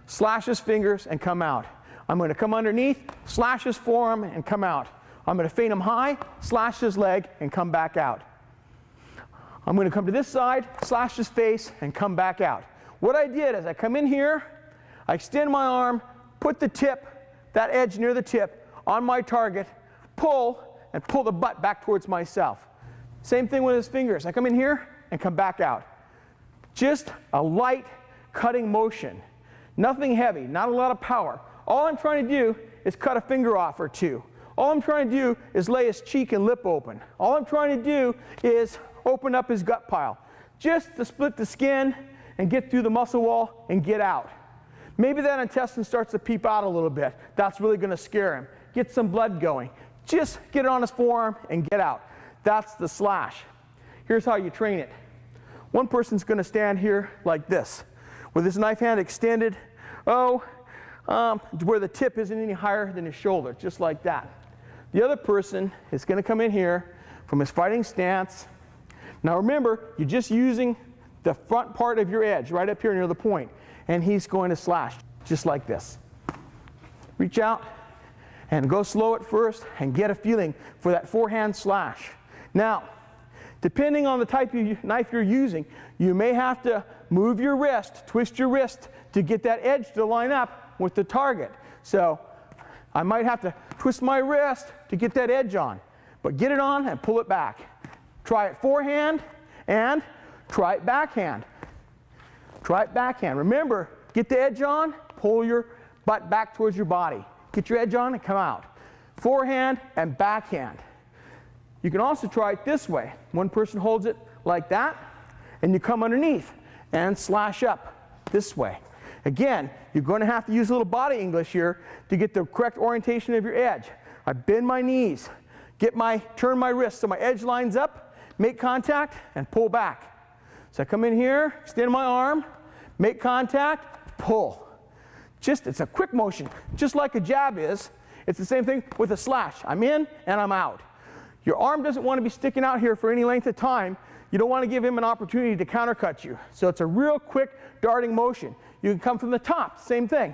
slash his fingers, and come out. I'm going to come underneath, slash his forearm, and come out. I'm going to feint him high, slash his leg, and come back out. I'm going to come to this side, slash his face, and come back out. What I did is I come in here, I extend my arm, put the tip, that edge near the tip, on my target, pull, and pull the butt back towards myself. Same thing with his fingers. I come in here and come back out. Just a light cutting motion. Nothing heavy, not a lot of power. All I'm trying to do is cut a finger off or two. All I'm trying to do is lay his cheek and lip open. All I'm trying to do is open up his gut pile. Just to split the skin and get through the muscle wall and get out. Maybe that intestine starts to peep out a little bit. That's really going to scare him. Get some blood going. Just get it on his forearm and get out. That's the slash. Here's how you train it. One person's going to stand here like this, with his knife hand extended, where the tip isn't any higher than his shoulder, just like that. The other person is going to come in here from his fighting stance. Now remember, you're just using the front part of your edge, right up here near the point, and he's going to slash, just like this. Reach out and go slow at first and get a feeling for that forehand slash. Now, depending on the type of knife you're using, you may have to move your wrist, twist your wrist to get that edge to line up with the target. So I might have to twist my wrist to get that edge on, but get it on and pull it back. Try it forehand and try it backhand. Try it backhand. Remember, get the edge on, pull your butt back towards your body. Get your edge on and come out. Forehand and backhand. You can also try it this way. One person holds it like that, and you come underneath and slash up this way. Again, you're going to have to use a little body English here to get the correct orientation of your edge. I bend my knees, turn my wrist so my edge lines up, make contact, and pull back. So I come in here, extend my arm, make contact, pull. It's a quick motion, just like a jab is. It's the same thing with a slash. I'm in and I'm out. Your arm doesn't want to be sticking out here for any length of time. You don't want to give him an opportunity to countercut you. So it's a real quick darting motion. You can come from the top, same thing.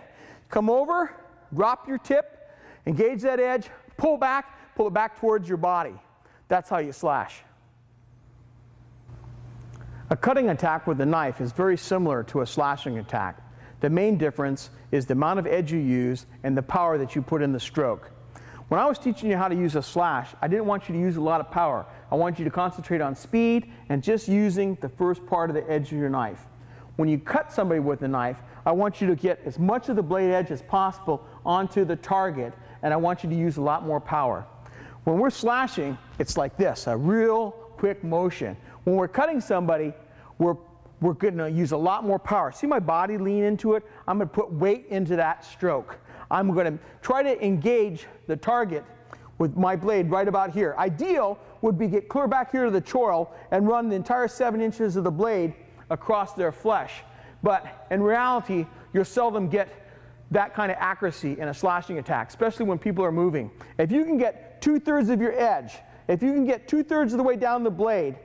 Come over, drop your tip, engage that edge, pull it back towards your body. That's how you slash. A cutting attack with a knife is very similar to a slashing attack. The main difference is the amount of edge you use and the power that you put in the stroke. When I was teaching you how to use a slash, I didn't want you to use a lot of power. I want you to concentrate on speed and just using the first part of the edge of your knife. When you cut somebody with a knife, I want you to get as much of the blade edge as possible onto the target, and I want you to use a lot more power. When we're slashing, it's like this, a real quick motion. When we're cutting somebody, we're going to use a lot more power. See my body lean into it? I'm going to put weight into that stroke. I'm going to try to engage the target with my blade right about here. Ideal would be get clear back here to the choil and run the entire 7 inches of the blade across their flesh. But in reality, you'll seldom get that kind of accuracy in a slashing attack, especially when people are moving. If you can get 2/3 of your edge, if you can get 2/3 of the way down the blade,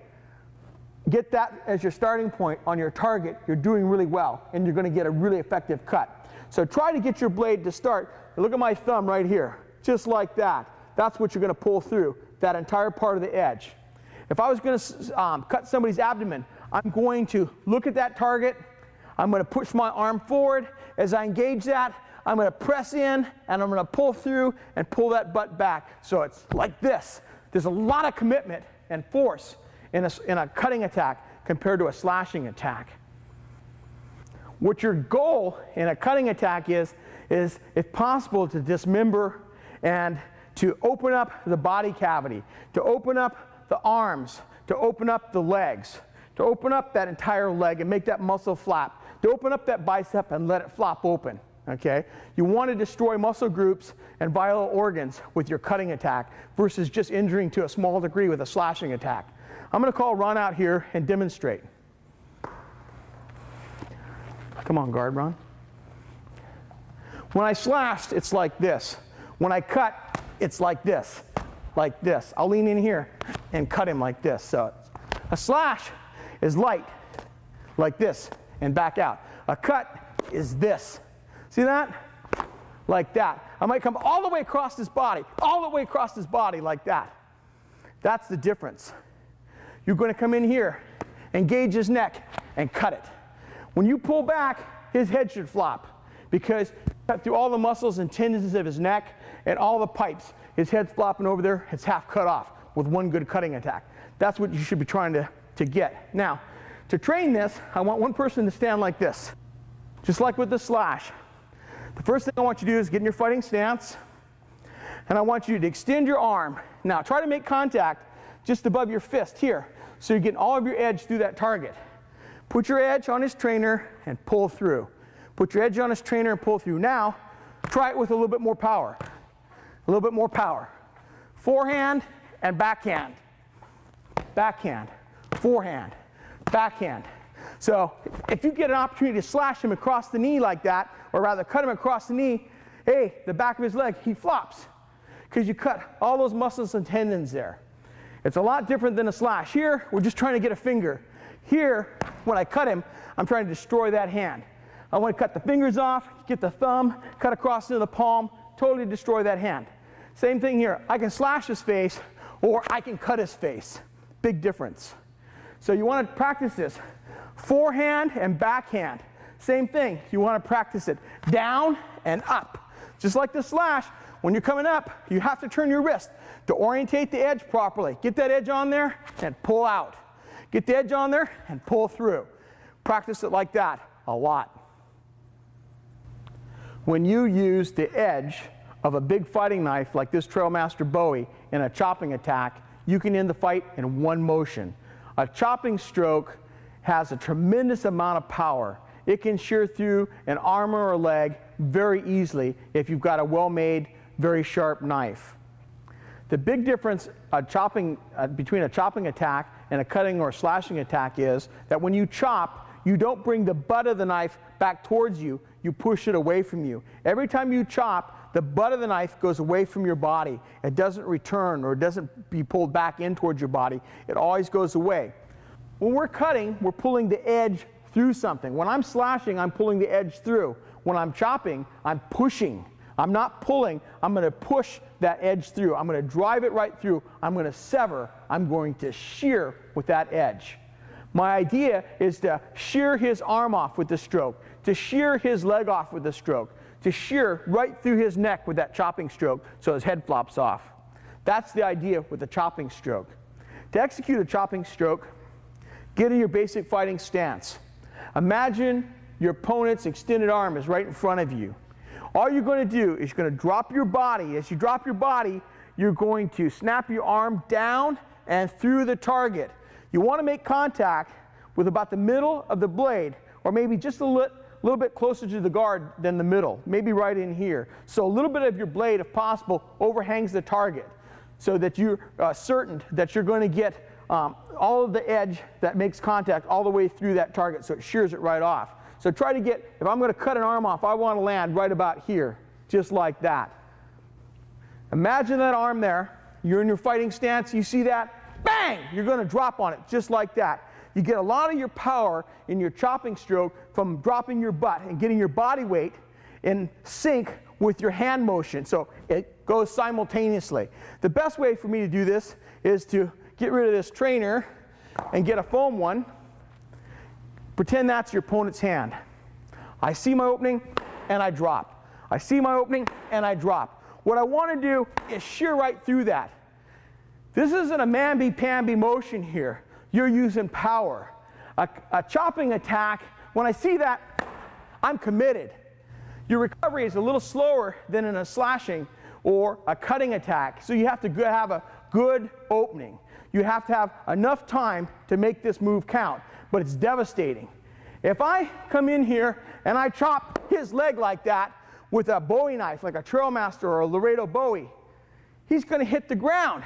get that as your starting point on your target, you're doing really well, and you're going to get a really effective cut. So try to get your blade to start. Look at my thumb right here, just like that. That's what you're going to pull through, that entire part of the edge. If I was going to cut somebody's abdomen, I'm going to look at that target. I'm going to push my arm forward. As I engage that, I'm going to press in, and I'm going to pull through and pull that butt back. So it's like this. There's a lot of commitment and force in a cutting attack compared to a slashing attack. What your goal in a cutting attack is if possible, to dismember and to open up the body cavity, to open up the arms, to open up the legs, to open up that entire leg and make that muscle flap, to open up that bicep and let it flop open. Okay? You want to destroy muscle groups and vital organs with your cutting attack versus just injuring to a small degree with a slashing attack. I'm going to call Ron out here and demonstrate. Come on, guard, Ron. When I slashed, it's like this. When I cut, it's like this. Like this. I'll lean in here and cut him like this. So a slash is light, like this, and back out. A cut is this. See that? Like that. I might come all the way across his body, all the way across his body like that. That's the difference. You're going to come in here, engage his neck, and cut it. When you pull back, his head should flop because you cut through all the muscles and tendons of his neck and all the pipes. His head's flopping over there. It's half cut off with one good cutting attack. That's what you should be trying to get. Now, to train this, I want one person to stand like this, just like with the slash. The first thing I want you to do is get in your fighting stance, and I want you to extend your arm. Now, try to make contact just above your fist here, so you're getting all of your edge through that target. Put your edge on his trainer and pull through. Put your edge on his trainer and pull through. Now, try it with a little bit more power. A little bit more power. Forehand and backhand. Backhand, forehand, backhand. So if you get an opportunity to slash him across the knee like that, or rather cut him across the knee, hey, the back of his leg, he flops because you cut all those muscles and tendons there. It's a lot different than a slash. Here, we're just trying to get a finger. Here, when I cut him, I'm trying to destroy that hand. I want to cut the fingers off, get the thumb, cut across into the palm, totally destroy that hand. Same thing here. I can slash his face, or I can cut his face. Big difference. So you want to practice this. Forehand and backhand. Same thing. You want to practice it down and up. Just like the slash, when you're coming up, you have to turn your wrist to orientate the edge properly. Get that edge on there and pull out. Get the edge on there and pull through. Practice it like that a lot. When you use the edge of a big fighting knife like this Trailmaster Bowie in a chopping attack, you can end the fight in one motion. A chopping stroke has a tremendous amount of power. It can shear through an arm or a leg very easily if you've got a well-made, very sharp knife. The big difference between a chopping attack and a cutting or slashing attack is that when you chop, you don't bring the butt of the knife back towards you, you push it away from you. Every time you chop, the butt of the knife goes away from your body. It doesn't return or it doesn't be pulled back in towards your body. It always goes away. When we're cutting, we're pulling the edge through something. When I'm slashing, I'm pulling the edge through. When I'm chopping, I'm pushing. I'm not pulling, I'm going to push that edge through. I'm going to drive it right through. I'm going to sever. I'm going to shear with that edge. My idea is to shear his arm off with the stroke, to shear his leg off with the stroke, to shear right through his neck with that chopping stroke so his head flops off. That's the idea with the chopping stroke. To execute a chopping stroke, get in your basic fighting stance. Imagine your opponent's extended arm is right in front of you. All you're going to do is you're going to drop your body. As you drop your body, you're going to snap your arm down and through the target. You want to make contact with about the middle of the blade, or maybe just a little bit closer to the guard than the middle, maybe right in here. So a little bit of your blade, if possible, overhangs the target so that you're certain that you're going to get all of the edge that makes contact all the way through that target so it shears it right off. So try to get, if I'm going to cut an arm off, I want to land right about here, just like that. Imagine that arm there. You're in your fighting stance. You see that? Bang! You're going to drop on it, just like that. You get a lot of your power in your chopping stroke from dropping your butt and getting your body weight in sync with your hand motion. So it goes simultaneously. The best way for me to do this is to get rid of this trainer and get a foam one. Pretend that's your opponent's hand. I see my opening and I drop. I see my opening and I drop. What I want to do is shear right through that. This isn't a mamby-pamby motion here. You're using power. A chopping attack, when I see that, I'm committed. Your recovery is a little slower than in a slashing or a cutting attack, so you have to have a good opening. You have to have enough time to make this move count, but it's devastating. If I come in here and I chop his leg like that with a Bowie knife, like a Trailmaster or a Laredo Bowie, he's going to hit the ground.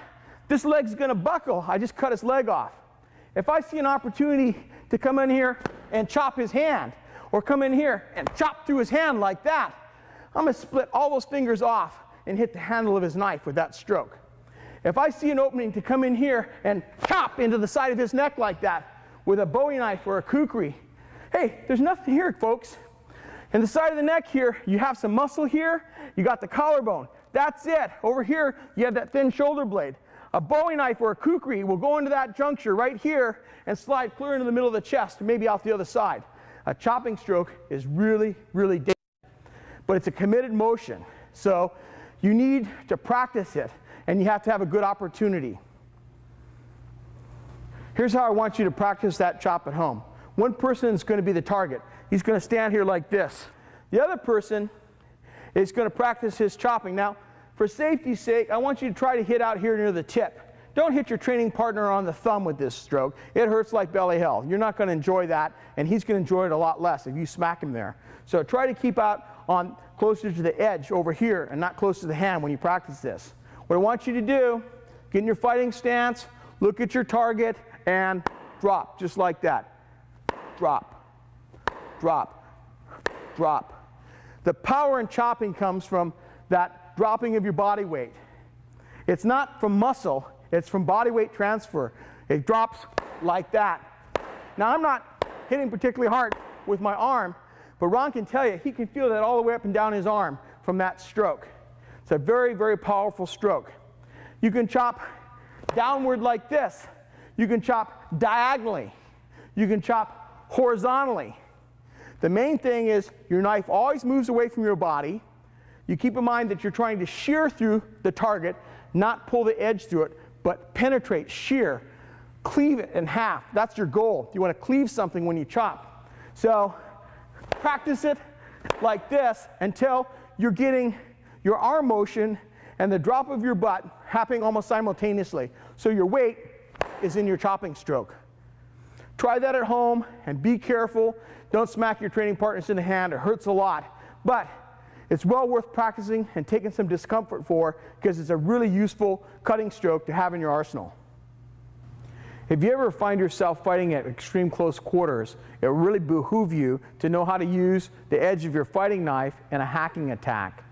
This leg's going to buckle. I just cut his leg off. If I see an opportunity to come in here and chop his hand, or come in here and chop through his hand like that, I'm going to split all those fingers off and hit the handle of his knife with that stroke. If I see an opening to come in here and chop into the side of his neck like that with a Bowie knife or a kukri, hey, there's nothing here, folks. In the side of the neck here, you have some muscle here, you got the collarbone. That's it. Over here, you have that thin shoulder blade. A Bowie knife or a kukri will go into that juncture right here and slide clear into the middle of the chest, maybe out the other side. A chopping stroke is really, really dangerous, but it's a committed motion. So you need to practice it, and you have to have a good opportunity. Here's how I want you to practice that chop at home. One person is going to be the target. He's going to stand here like this. The other person is going to practice his chopping. Now, for safety's sake, I want you to try to hit out here near the tip. Don't hit your training partner on the thumb with this stroke. It hurts like belly hell. You're not going to enjoy that, and he's going to enjoy it a lot less if you smack him there. So try to keep out on closer to the edge over here and not close to the hand when you practice this. What I want you to do, get in your fighting stance, look at your target, and drop, just like that. Drop, drop, drop. The power in chopping comes from that dropping of your body weight. It's not from muscle, it's from body weight transfer. It drops like that. Now, I'm not hitting particularly hard with my arm, but Ron can tell you he can feel that all the way up and down his arm from that stroke. It's a very, very powerful stroke. You can chop downward like this. You can chop diagonally. You can chop horizontally. The main thing is your knife always moves away from your body. You keep in mind that you're trying to shear through the target, not pull the edge through it, but penetrate, shear, cleave it in half. That's your goal. You want to cleave something when you chop. So practice it like this until you're getting your arm motion and the drop of your butt happening almost simultaneously. So your weight is in your chopping stroke. Try that at home and be careful. Don't smack your training partners in the hand. It hurts a lot. But it's well worth practicing and taking some discomfort for, because it's a really useful cutting stroke to have in your arsenal. If you ever find yourself fighting at extreme close quarters, it will really behoove you to know how to use the edge of your fighting knife in a hacking attack.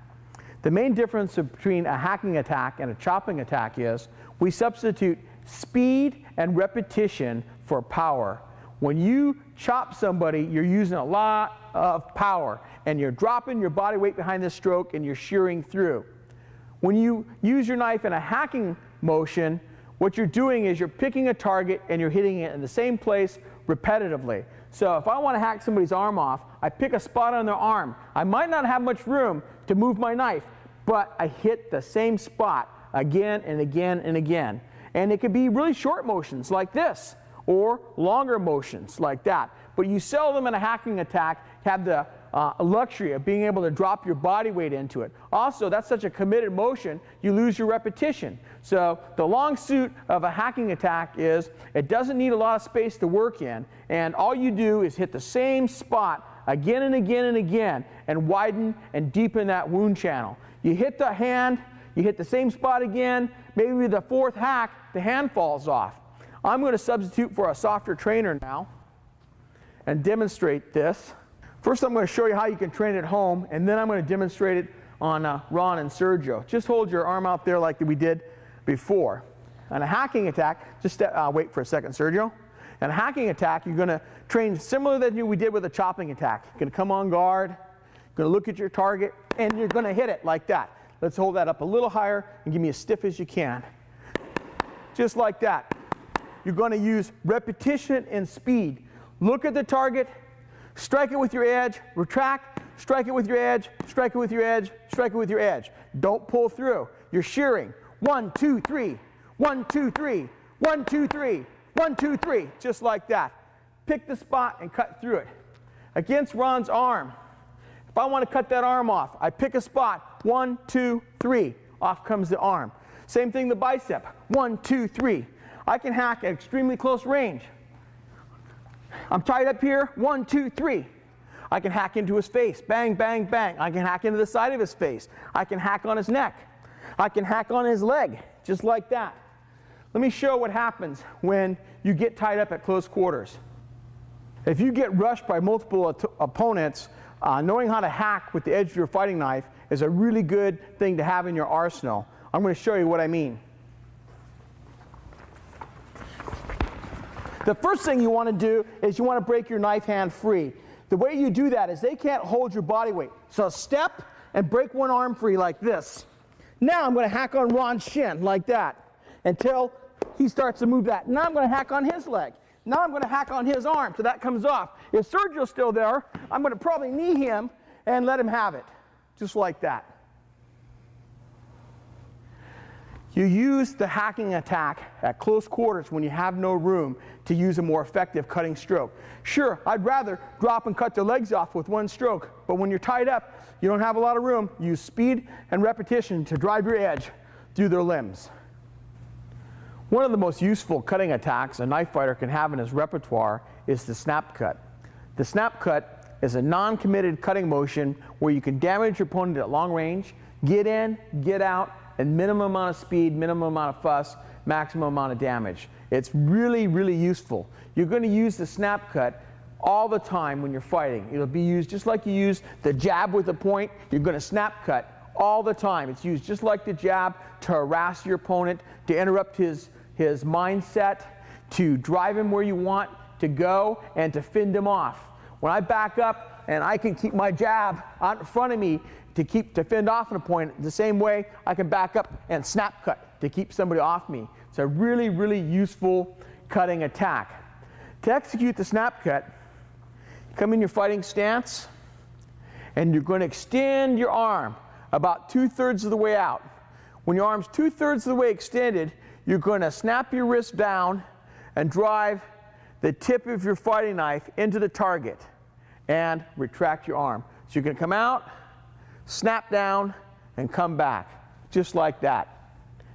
The main difference between a hacking attack and a chopping attack is we substitute speed and repetition for power. When you chop somebody, you're using a lot of power, and you're dropping your body weight behind the stroke, and you're shearing through. When you use your knife in a hacking motion, what you're doing is you're picking a target and you're hitting it in the same place repetitively. So if I want to hack somebody's arm off, I pick a spot on their arm. I might not have much room to move my knife, but I hit the same spot again and again and again. And it could be really short motions like this, or longer motions like that. But you seldom in a hacking attack have the luxury of being able to drop your body weight into it. Also, that's such a committed motion, you lose your repetition. So the long suit of a hacking attack is it doesn't need a lot of space to work in, and all you do is hit the same spot again and again and again, and widen and deepen that wound channel. You hit the hand, you hit the same spot again, maybe with the fourth hack, the hand falls off. I'm going to substitute for a softer trainer now and demonstrate this. First, I'm going to show you how you can train at home, and then I'm going to demonstrate it on Ron and Sergio. Just hold your arm out there like we did before. On a hacking attack, just wait for a second, Sergio. In a hacking attack, you're going to train similar than we did with a chopping attack. You're going to come on guard, you're going to look at your target, and you're going to hit it like that. Let's hold that up a little higher and give me as stiff as you can. Just like that. You're going to use repetition and speed. Look at the target, strike it with your edge, retract, strike it with your edge, strike it with your edge, strike it with your edge. Don't pull through. You're shearing. 1, 2, 3, 1, 2, 3, 1, 2, 3, 1, 2, 3, just like that. Pick the spot and cut through it. Against Ron's arm, if I want to cut that arm off, I pick a spot. 1, 2, 3, off comes the arm. Same thing the bicep. 1, 2, 3. I can hack at extremely close range. I'm tied up here, 1, 2, 3. I can hack into his face, bang, bang, bang. I can hack into the side of his face. I can hack on his neck. I can hack on his leg, just like that. Let me show what happens when you get tied up at close quarters. If you get rushed by multiple opponents, knowing how to hack with the edge of your fighting knife is a really good thing to have in your arsenal. I'm going to show you what I mean. The first thing you want to do is you want to break your knife hand free. The way you do that is they can't hold your body weight. So step and break one arm free like this. Now I'm going to hack on Ron's shin like that until he starts to move that. Now I'm going to hack on his leg. Now I'm going to hack on his arm so that comes off. If Sergio's still there, I'm going to probably knee him and let him have it, just like that. You use the hacking attack at close quarters when you have no room to use a more effective cutting stroke. Sure, I'd rather drop and cut their legs off with one stroke, but when you're tied up, you don't have a lot of room. Use speed and repetition to drive your edge through their limbs. One of the most useful cutting attacks a knife fighter can have in his repertoire is the snap cut. The snap cut is a non-committed cutting motion where you can damage your opponent at long range, get in, get out, and minimum amount of speed, minimum amount of fuss, maximum amount of damage. It's really, really useful. You're going to use the snap cut all the time when you're fighting. It'll be used just like you use the jab with a point. You're going to snap cut all the time. It's used just like the jab to harass your opponent, to interrupt his mindset, to drive him where you want to go, and to fend him off. When I back up and I can keep my jab out in front of me to fend off an opponent, the same way I can back up and snap cut to keep somebody off me. It's a really, really useful cutting attack. To execute the snap cut, come in your fighting stance, and you're going to extend your arm about 2/3 of the way out. When your arm's 2/3 of the way extended, you're going to snap your wrist down and drive the tip of your fighting knife into the target and retract your arm. So you're going to come out, snap down, and come back, just like that.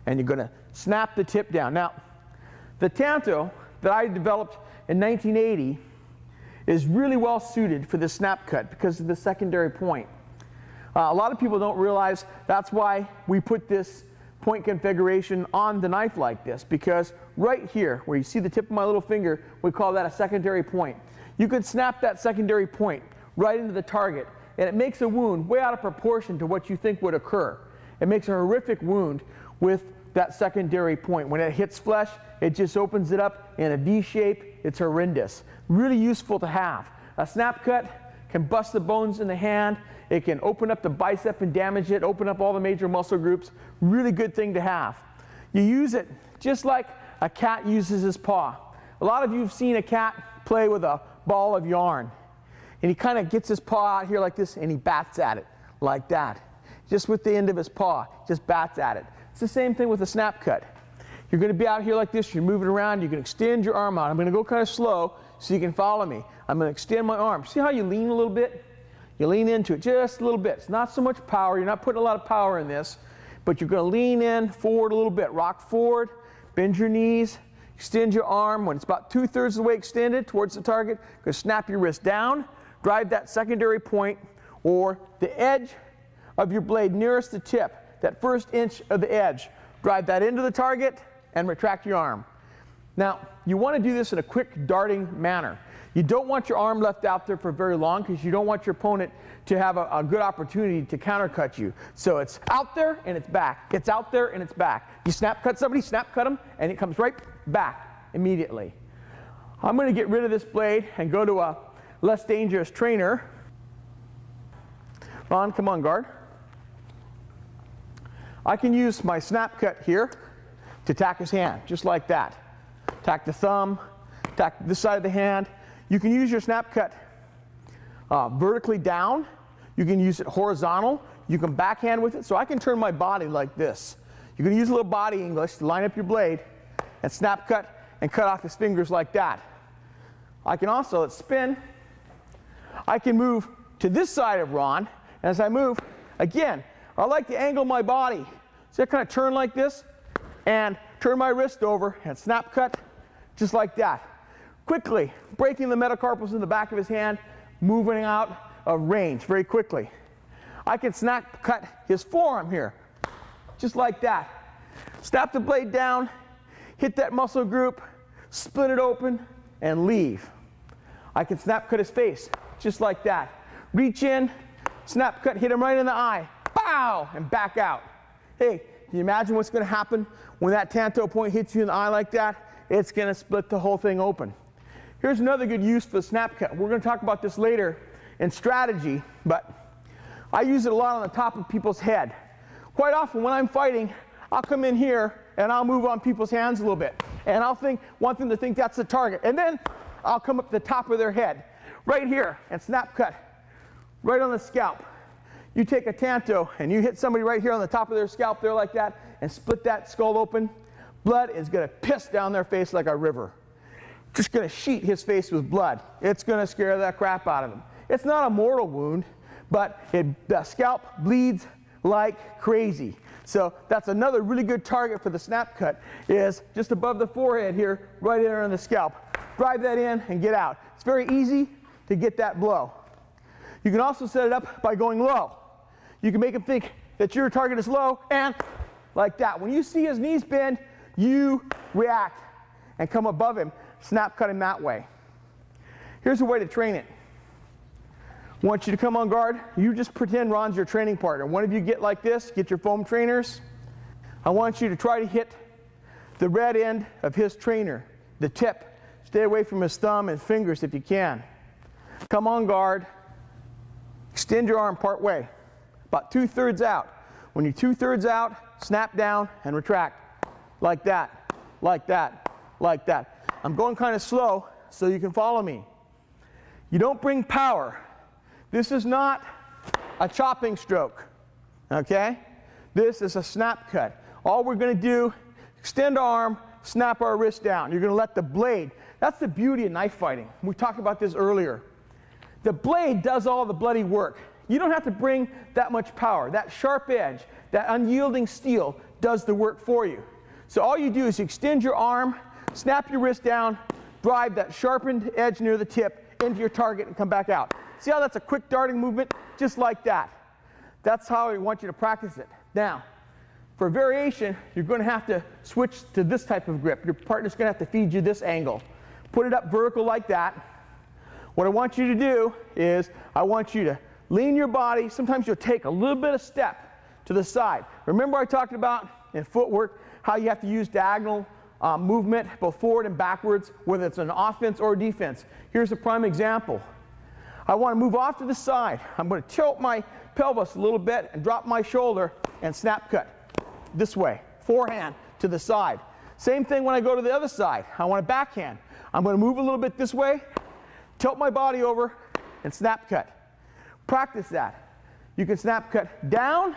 And you're going to snap the tip down. Now, the tanto that I developed in 1980 is really well suited for the snap cut because of the secondary point. A lot of people don't realize that's why we put this point configuration on the knife like this, because right here where you see the tip of my little finger, we call that a secondary point. You could snap that secondary point right into the target, and it makes a wound way out of proportion to what you think would occur. It makes a horrific wound with that secondary point. When it hits flesh, it just opens it up in a V shape. It's horrendous. Really useful to have. A snap cut can bust the bones in the hand. It can open up the bicep and damage it, open up all the major muscle groups. Really good thing to have. You use it just like a cat uses his paw. A lot of you have seen a cat play with a ball of yarn. And he kind of gets his paw out here like this and he bats at it like that. Just with the end of his paw, just bats at it. It's the same thing with a snap cut. You're going to be out here like this, you're moving around, you can extend your arm out. I'm going to go kind of slow so you can follow me. I'm going to extend my arm. See how you lean a little bit? You lean into it just a little bit. It's not so much power. You're not putting a lot of power in this, but you're going to lean in forward a little bit. Rock forward, bend your knees, extend your arm. When it's about 2/3 of the way extended towards the target, you're going to snap your wrist down, drive that secondary point or the edge of your blade nearest the tip, that first inch of the edge. Drive that into the target and retract your arm. Now, you want to do this in a quick darting manner. You don't want your arm left out there for very long because you don't want your opponent to have a good opportunity to countercut you. So it's out there and it's back. It's out there and it's back. You snap cut somebody, snap cut them, and it comes right back immediately. I'm going to get rid of this blade and go to a less dangerous trainer. Ron, come on, guard. I can use my snap cut here to tack his hand, just like that. Tack the thumb, tack this side of the hand. You can use your snap cut vertically down. You can use it horizontal. You can backhand with it. So I can turn my body like this. You can use a little body English to line up your blade and snap cut and cut off his fingers like that. I can also, let's spin. I can move to this side of Ron. And as I move, again, I like to angle my body. So I kind of turn like this and turn my wrist over and snap cut just like that. quickly breaking the metacarpals in the back of his hand, moving out of range very quickly. I can snap cut his forearm here, just like that. Snap the blade down, hit that muscle group, split it open, and leave. I can snap cut his face, just like that. Reach in, snap cut, hit him right in the eye, pow, and back out. Hey, can you imagine what's going to happen when that tanto point hits you in the eye like that? It's going to split the whole thing open. Here's another good use for the snap cut. We're going to talk about this later in strategy, but I use it a lot on the top of people's head. Quite often when I'm fighting, I'll come in here and I'll move on people's hands a little bit. And I'll want them to think that's the target. And then I'll come up the top of their head, right here, and snap cut, right on the scalp. You take a tanto and you hit somebody right here on the top of their scalp there like that and split that skull open. Blood is going to piss down their face like a river. Just going to sheet his face with blood. It's going to scare the crap out of him. It's not a mortal wound, but the scalp bleeds like crazy. So that's another really good target for the snap cut, is just above the forehead here, right there on the scalp. Drive that in and get out. It's very easy to get that blow. You can also set it up by going low. You can make him think that your target is low, and like that. When you see his knees bend, you react and come above him, snap cut him that way. Here's a way to train it. I want you to come on guard. You just pretend Ron's your training partner. One of you get like this, get your foam trainers. I want you to try to hit the red end of his trainer, the tip. Stay away from his thumb and fingers if you can. Come on guard. Extend your arm part way, about 2/3 out. When you're 2/3 out, snap down and retract. Like that, like that, like that. I'm going kind of slow so you can follow me. You don't bring power. This is not a chopping stroke, okay? This is a snap cut. All we're going to do, extend our arm, snap our wrist down. You're going to let the blade, that's the beauty of knife fighting. We talked about this earlier. The blade does all the bloody work. You don't have to bring that much power. That sharp edge, that unyielding steel does the work for you. So all you do is you extend your arm, snap your wrist down, drive that sharpened edge near the tip into your target and come back out. See how that's a quick darting movement? Just like that. That's how I want you to practice it. Now, for variation, you're going to have to switch to this type of grip. Your partner's going to have to feed you this angle. Put it up vertical like that. What I want you to do is I want you to lean your body. Sometimes you'll take a little bit of step to the side. Remember I talked about in footwork how you have to use diagonal movement both forward and backwards, whether it's an offense or defense. Here's a prime example. I want to move off to the side. I'm going to tilt my pelvis a little bit and drop my shoulder and snap cut this way, forehand to the side. Same thing when I go to the other side. I want a backhand. I'm going to move a little bit this way, tilt my body over, and snap cut. Practice that. You can snap cut down,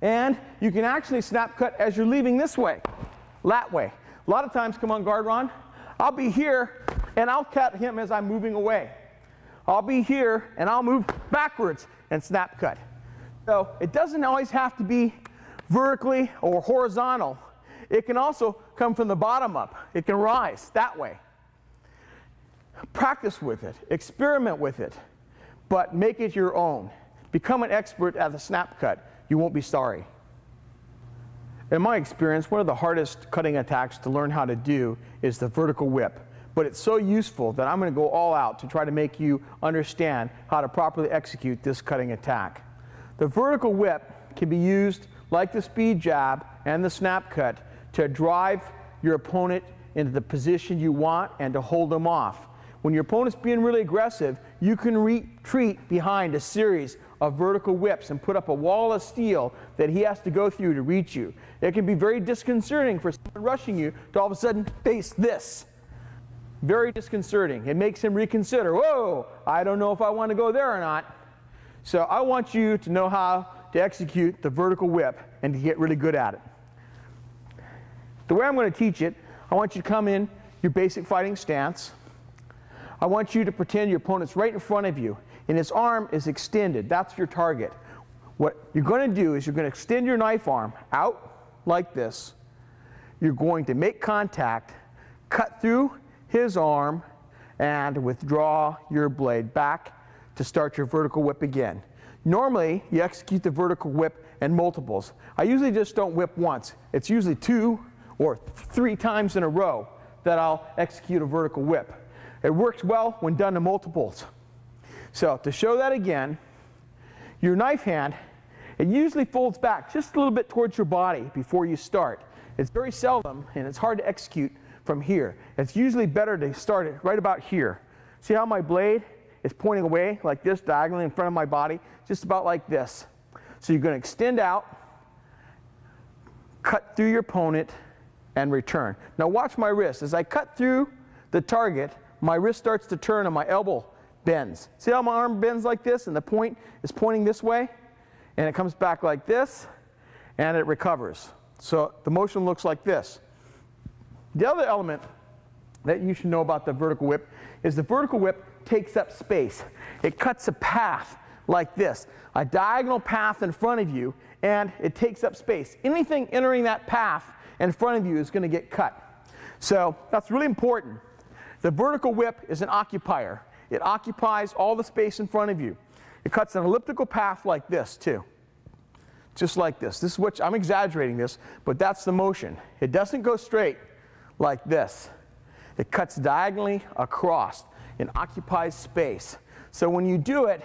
and you can actually snap cut as you're leaving this way, that way. A lot of times, come on guard, Ron, I'll be here, and I'll cut him as I'm moving away. I'll be here, and I'll move backwards and snap cut. So it doesn't always have to be vertically or horizontal. It can also come from the bottom up. It can rise that way. Practice with it. Experiment with it. But make it your own. Become an expert at the snap cut. You won't be sorry. In my experience, one of the hardest cutting attacks to learn how to do is the vertical whip. But it's so useful that I'm going to go all out to try to make you understand how to properly execute this cutting attack. The vertical whip can be used like the speed jab and the snap cut to drive your opponent into the position you want and to hold them off. When your opponent's being really aggressive, you can retreat behind a series of vertical whips and put up a wall of steel that he has to go through to reach you. It can be very disconcerting for someone rushing you to all of a sudden face this. Very disconcerting. It makes him reconsider. Whoa, I don't know if I want to go there or not. So I want you to know how to execute the vertical whip and to get really good at it. The way I'm going to teach it, I want you to come in your basic fighting stance. I want you to pretend your opponent's right in front of you and his arm is extended. That's your target. What you're going to do is you're going to extend your knife arm out like this. You're going to make contact, cut through his arm, and withdraw your blade back to start your vertical whip again. Normally, you execute the vertical whip in multiples. I usually just don't whip once. It's usually 2 or 3 times in a row that I'll execute a vertical whip. It works well when done in multiples. So to show that again, your knife hand, it usually folds back just a little bit towards your body before you start. It's very seldom, and it's hard to execute from here. It's usually better to start it right about here. See how my blade is pointing away like this, diagonally in front of my body, just about like this. So you're going to extend out, cut through your opponent, and return. Now watch my wrist. As I cut through the target, my wrist starts to turn and my elbow bends. See how my arm bends like this and the point is pointing this way? And it comes back like this and it recovers. So the motion looks like this. The other element that you should know about the vertical whip is the vertical whip takes up space. It cuts a path like this, a diagonal path in front of you, and it takes up space. Anything entering that path in front of you is going to get cut. So that's really important. The vertical whip is an occupier. It occupies all the space in front of you. It cuts an elliptical path like this too. Just like this. This is what I'm exaggerating this, but that's the motion. It doesn't go straight like this. It cuts diagonally across and occupies space. So when you do it,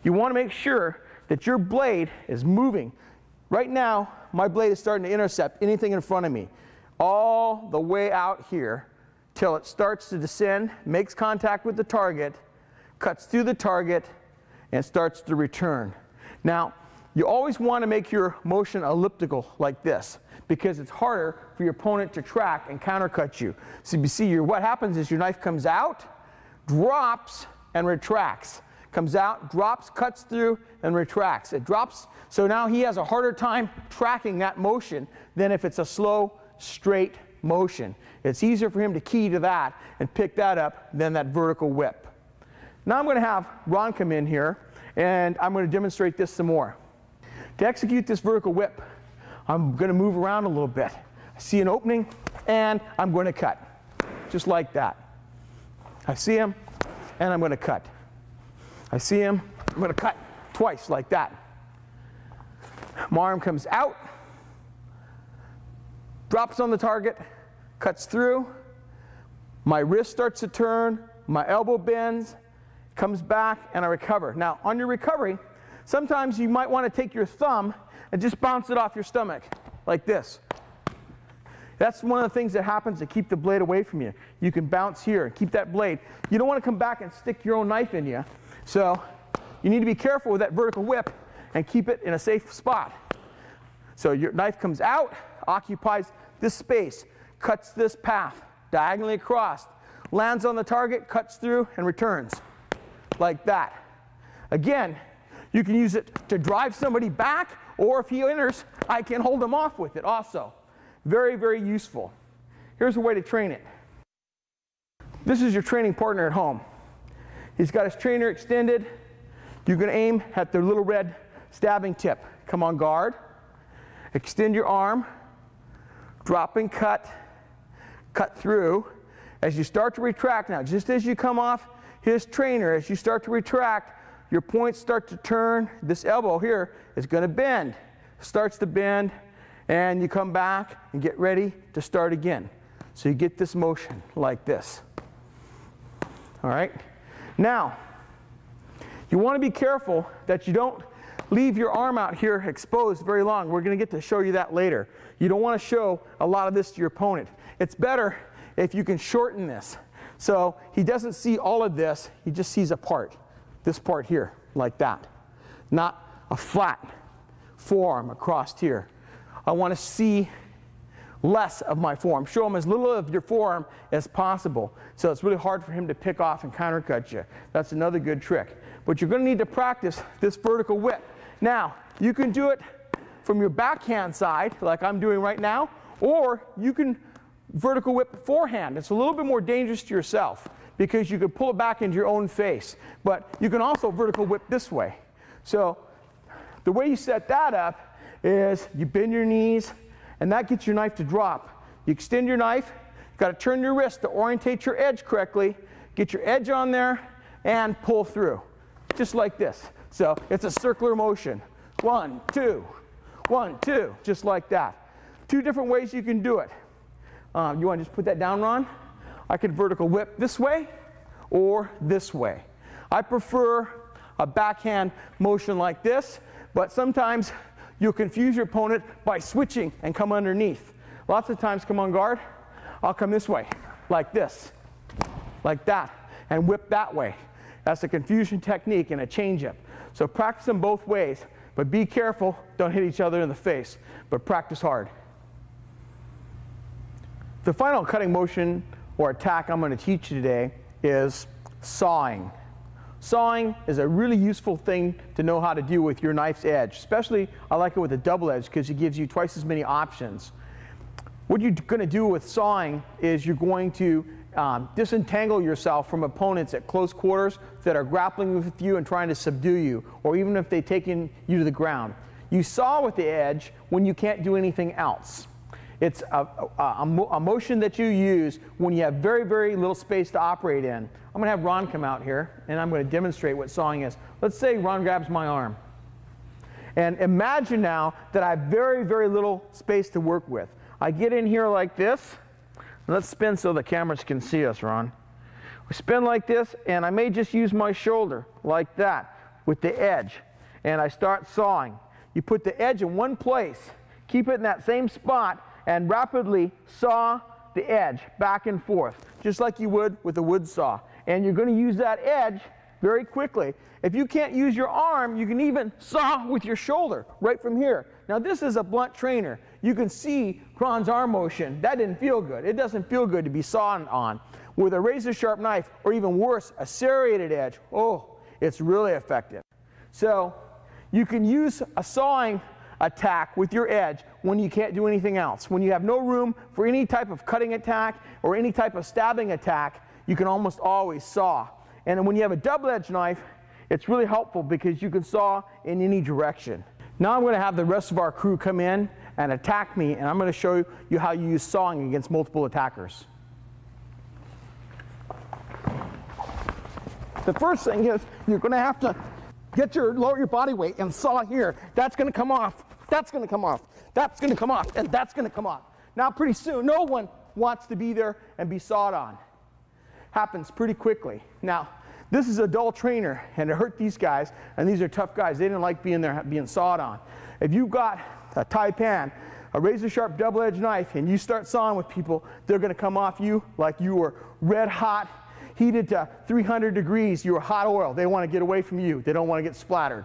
you want to make sure that your blade is moving. Right now, my blade is starting to intercept anything in front of me, all the way out here till it starts to descend, makes contact with the target, cuts through the target, and starts to return. Now, you always want to make your motion elliptical like this because it's harder for your opponent to track and countercut you. So you see, what happens is your knife comes out, drops, and retracts. Comes out, drops, cuts through, and retracts. It drops, so now he has a harder time tracking that motion than if it's a slow, straight motion. It's easier for him to key to that and pick that up than that vertical whip. Now I'm going to have Ron come in here, and I'm going to demonstrate this some more. To execute this vertical whip, I'm going to move around a little bit. I see an opening, and I'm going to cut, just like that. I see him, and I'm going to cut. I see him, I'm going to cut twice like that. My arm comes out, drops on the target, cuts through, my wrist starts to turn, my elbow bends, comes back, and I recover. Now, on your recovery, sometimes you might want to take your thumb and just bounce it off your stomach, like this. That's one of the things that happens to keep the blade away from you. You can bounce here and keep that blade. You don't want to come back and stick your own knife in you. So you need to be careful with that vertical whip and keep it in a safe spot. So your knife comes out, occupies this space, cuts this path diagonally across, lands on the target, cuts through, and returns like that. Again, you can use it to drive somebody back, or if he enters, I can hold him off with it also. Very, very useful. Here's a way to train it. This is your training partner at home. He's got his trainer extended. You're going to aim at the little red stabbing tip. Come on guard. Extend your arm. Drop and cut. Cut through. As you start to retract now, just as you come off his trainer, as you start to retract, your points start to turn. This elbow here is going to bend. Starts to bend, and you come back and get ready to start again. So you get this motion like this. All right? Now, you want to be careful that you don't leave your arm out here exposed very long. We're going to get to show you that later. You don't want to show a lot of this to your opponent. It's better if you can shorten this. So he doesn't see all of this, he just sees a part. This part here, like that. Not a flat forearm across here. I want to see less of my forearm. Show him as little of your forearm as possible. So it's really hard for him to pick off and countercut you. That's another good trick. But you're going to need to practice this vertical whip. Now, you can do it from your backhand side, like I'm doing right now, or you can vertical whip forehand. It's a little bit more dangerous to yourself because you could pull it back into your own face. But you can also vertical whip this way. So the way you set that up is you bend your knees, and that gets your knife to drop. You extend your knife, you've got to turn your wrist to orientate your edge correctly, get your edge on there and pull through, just like this. So it's a circular motion. 1, 2, 1, 2, just like that. 2 different ways you can do it. You want to just put that down, Ron? I could vertical whip this way or this way. I prefer a backhand motion like this, but sometimes you'll confuse your opponent by switching and come underneath. Lots of times, come on guard, I'll come this way, like this, like that, and whip that way. That's a confusion technique and a change-up. So practice them both ways, but be careful, don't hit each other in the face, but practice hard. The final cutting motion or attack I'm going to teach you today is sawing. Sawing is a really useful thing to know how to do with your knife's edge. Especially, I like it with a double edge because it gives you twice as many options. What you're going to do with sawing is you're going to disentangle yourself from opponents at close quarters that are grappling with you and trying to subdue you, or even if they've taken you to the ground. You saw with the edge when you can't do anything else. It's a motion that you use when you have very, very little space to operate in. I'm going to have Ron come out here, and I'm going to demonstrate what sawing is. Let's say Ron grabs my arm. And imagine now that I have very, very little space to work with. I get in here like this. Let's spin so the cameras can see us, Ron. We spin like this, and I may just use my shoulder like that with the edge. And I start sawing. You put the edge in one place, keep it in that same spot, and rapidly saw the edge back and forth, just like you would with a wood saw. And you're going to use that edge very quickly. If you can't use your arm, you can even saw with your shoulder right from here. Now this is a blunt trainer. You can see Ron's arm motion. That didn't feel good. It doesn't feel good to be sawing on. With a razor sharp knife, or even worse, a serrated edge, oh, it's really effective. So you can use a sawing attack with your edge when you can't do anything else. When you have no room for any type of cutting attack or any type of stabbing attack, you can almost always saw. And when you have a double-edged knife, it's really helpful because you can saw in any direction. Now I'm going to have the rest of our crew come in and attack me, and I'm going to show you how you use sawing against multiple attackers. The first thing is you're going to have to lower your body weight and saw here. That's going to come off. That's going to come off. That's going to come off. And that's going to come off. Now pretty soon, no one wants to be there and be sawed on. Happens pretty quickly. Now, this is a dull trainer, and it hurt these guys, and these are tough guys. They didn't like being there, being sawed on. If you've got a taipan, a razor-sharp double-edged knife, and you start sawing with people, they're going to come off you like you were red hot, heated to 300 degrees. You were hot oil. They want to get away from you. They don't want to get splattered.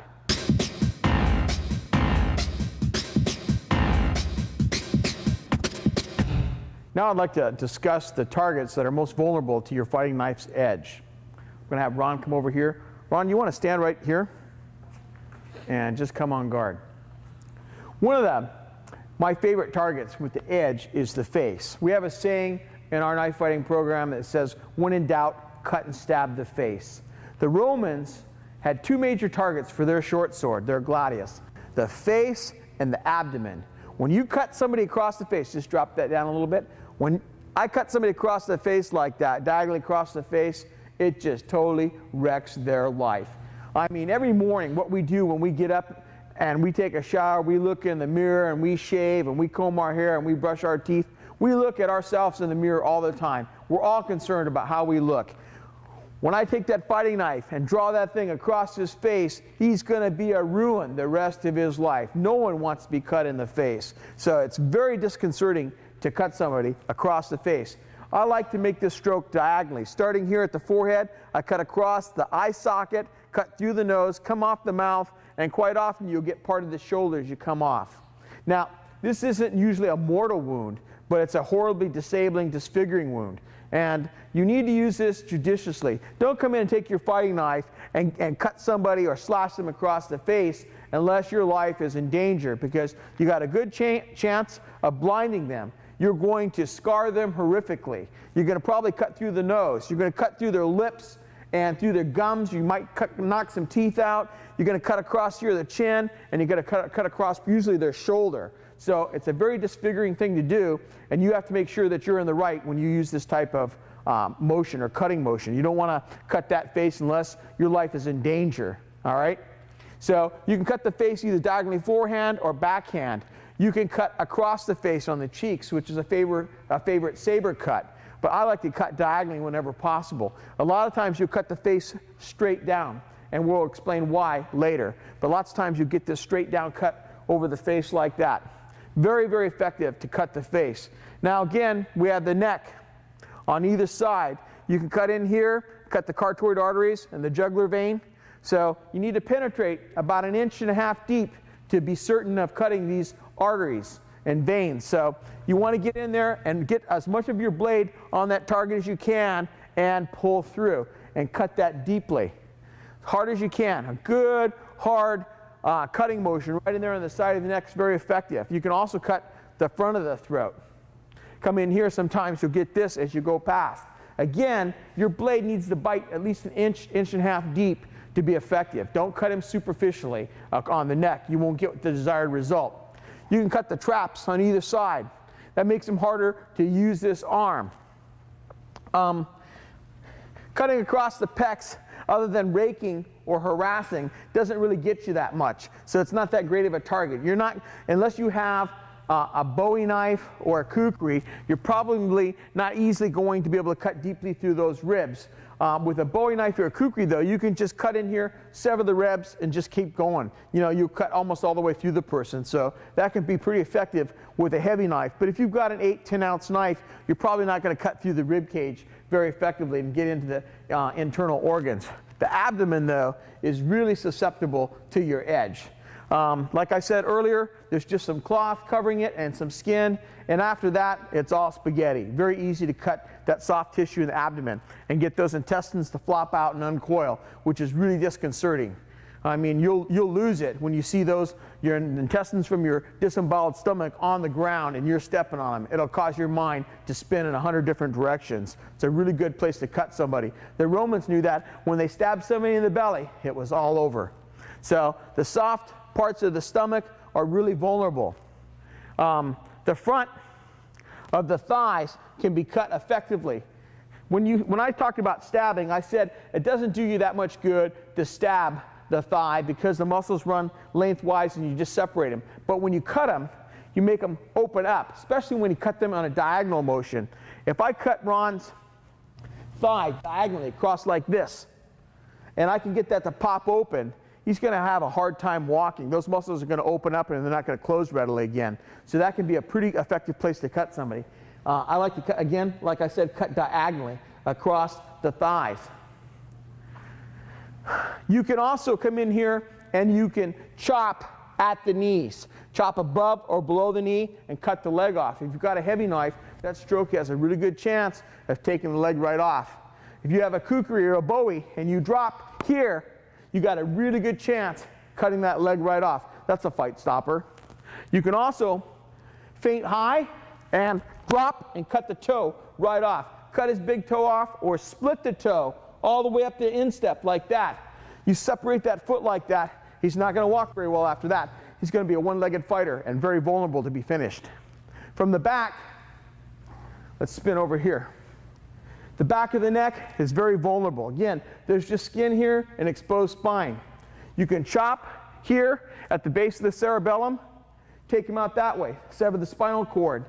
Now I'd like to discuss the targets that are most vulnerable to your fighting knife's edge. I'm going to have Ron come over here. Ron, you want to stand right here and just come on guard. One of my favorite targets with the edge is the face. We have a saying in our knife fighting program that says, when in doubt, cut and stab the face. The Romans had 2 major targets for their short sword, their gladius, the face and the abdomen. When you cut somebody across the face, just drop that down a little bit. When I cut somebody across the face like that, diagonally across the face, it just totally wrecks their life. I mean, every morning what we do when we get up and we take a shower, we look in the mirror and we shave and we comb our hair and we brush our teeth. We look at ourselves in the mirror all the time. We're all concerned about how we look. When I take that fighting knife and draw that thing across his face, he's going to be a ruin the rest of his life. No one wants to be cut in the face. So it's very disconcerting to cut somebody across the face. I like to make this stroke diagonally. Starting here at the forehead, I cut across the eye socket, cut through the nose, come off the mouth, and quite often you'll get part of the shoulder as you come off. Now, this isn't usually a mortal wound, but it's a horribly disabling, disfiguring wound. And you need to use this judiciously. Don't come in and take your fighting knife and cut somebody or slash them across the face unless your life is in danger, because you got a good chance of blinding them. You're going to scar them horrifically. You're going to probably cut through the nose. You're going to cut through their lips and through their gums. You might knock some teeth out. You're going to cut across here the chin, and you're going to cut across usually their shoulder. So it's a very disfiguring thing to do, and you have to make sure that you're in the right when you use this type of motion or cutting motion. You don't want to cut that face unless your life is in danger, all right? So you can cut the face either diagonally forehand or backhand. You can cut across the face on the cheeks, which is a favorite saber cut. But I like to cut diagonally whenever possible. A lot of times you cut the face straight down, and we'll explain why later. But lots of times you get this straight down cut over the face like that. Very, very effective to cut the face. Now again, we have the neck on either side. You can cut in here, cut the carotid arteries and the jugular vein. So you need to penetrate about 1.5 inches deep to be certain of cutting these arteries and veins. So you want to get in there and get as much of your blade on that target as you can and pull through and cut that deeply. Hard as you can. A good, hard cutting motion right in there on the side of the neck is very effective. You can also cut the front of the throat. Come in here, sometimes you'll get this as you go past. Again, your blade needs to bite at least 1 inch, 1.5 inches deep to be effective. Don't cut him superficially on the neck. You won't get the desired result. You can cut the traps on either side. That makes them harder to use this arm. Cutting across the pecs, other than raking or harassing, doesn't really get you that much. So it's not that great of a target. You're not, unless you have a Bowie knife or a kukri, you're probably not easily going to be able to cut deeply through those ribs. With a Bowie knife or a kukri, though, you can just cut in here, sever the ribs, and just keep going. You know, you cut almost all the way through the person, so that can be pretty effective with a heavy knife. But if you've got an 8-10 ounce knife, you're probably not going to cut through the rib cage very effectively and get into the internal organs. The abdomen, though, is really susceptible to your edge. Like I said earlier, there's just some cloth covering it and some skin, and after that, it's all spaghetti. Very easy to cut that soft tissue in the abdomen and get those intestines to flop out and uncoil, which is really disconcerting. I mean, you'll lose it when you see those, your intestines from your disemboweled stomach on the ground and you're stepping on them. It'll cause your mind to spin in 100 different directions. It's a really good place to cut somebody. The Romans knew that when they stabbed somebody in the belly, it was all over. So the soft parts of the stomach are really vulnerable. The front of the thighs can be cut effectively. When I talked about stabbing, I said it doesn't do you that much good to stab the thigh because the muscles run lengthwise and you just separate them. But when you cut them, you make them open up, especially when you cut them on a diagonal motion. If I cut Ron's thigh diagonally across like this, and I can get that to pop open, he's going to have a hard time walking. Those muscles are going to open up and they're not going to close readily again. So that can be a pretty effective place to cut somebody. I like to cut, again, like I said, cut diagonally across the thighs. You can also come in here and you can chop at the knees. Chop above or below the knee and cut the leg off. If you've got a heavy knife, that stroke has a really good chance of taking the leg right off. If you have a kukri or a Bowie and you drop here, you got a really good chance cutting that leg right off. That's a fight stopper. You can also feint high and drop and cut the toe right off. Cut his big toe off or split the toe all the way up to instep like that. You separate that foot like that, he's not going to walk very well after that. He's going to be a one-legged fighter and very vulnerable to be finished. From the back, let's spin over here. The back of the neck is very vulnerable. Again, there's just skin here and exposed spine. You can chop here at the base of the cerebellum, take him out that way, sever the spinal cord.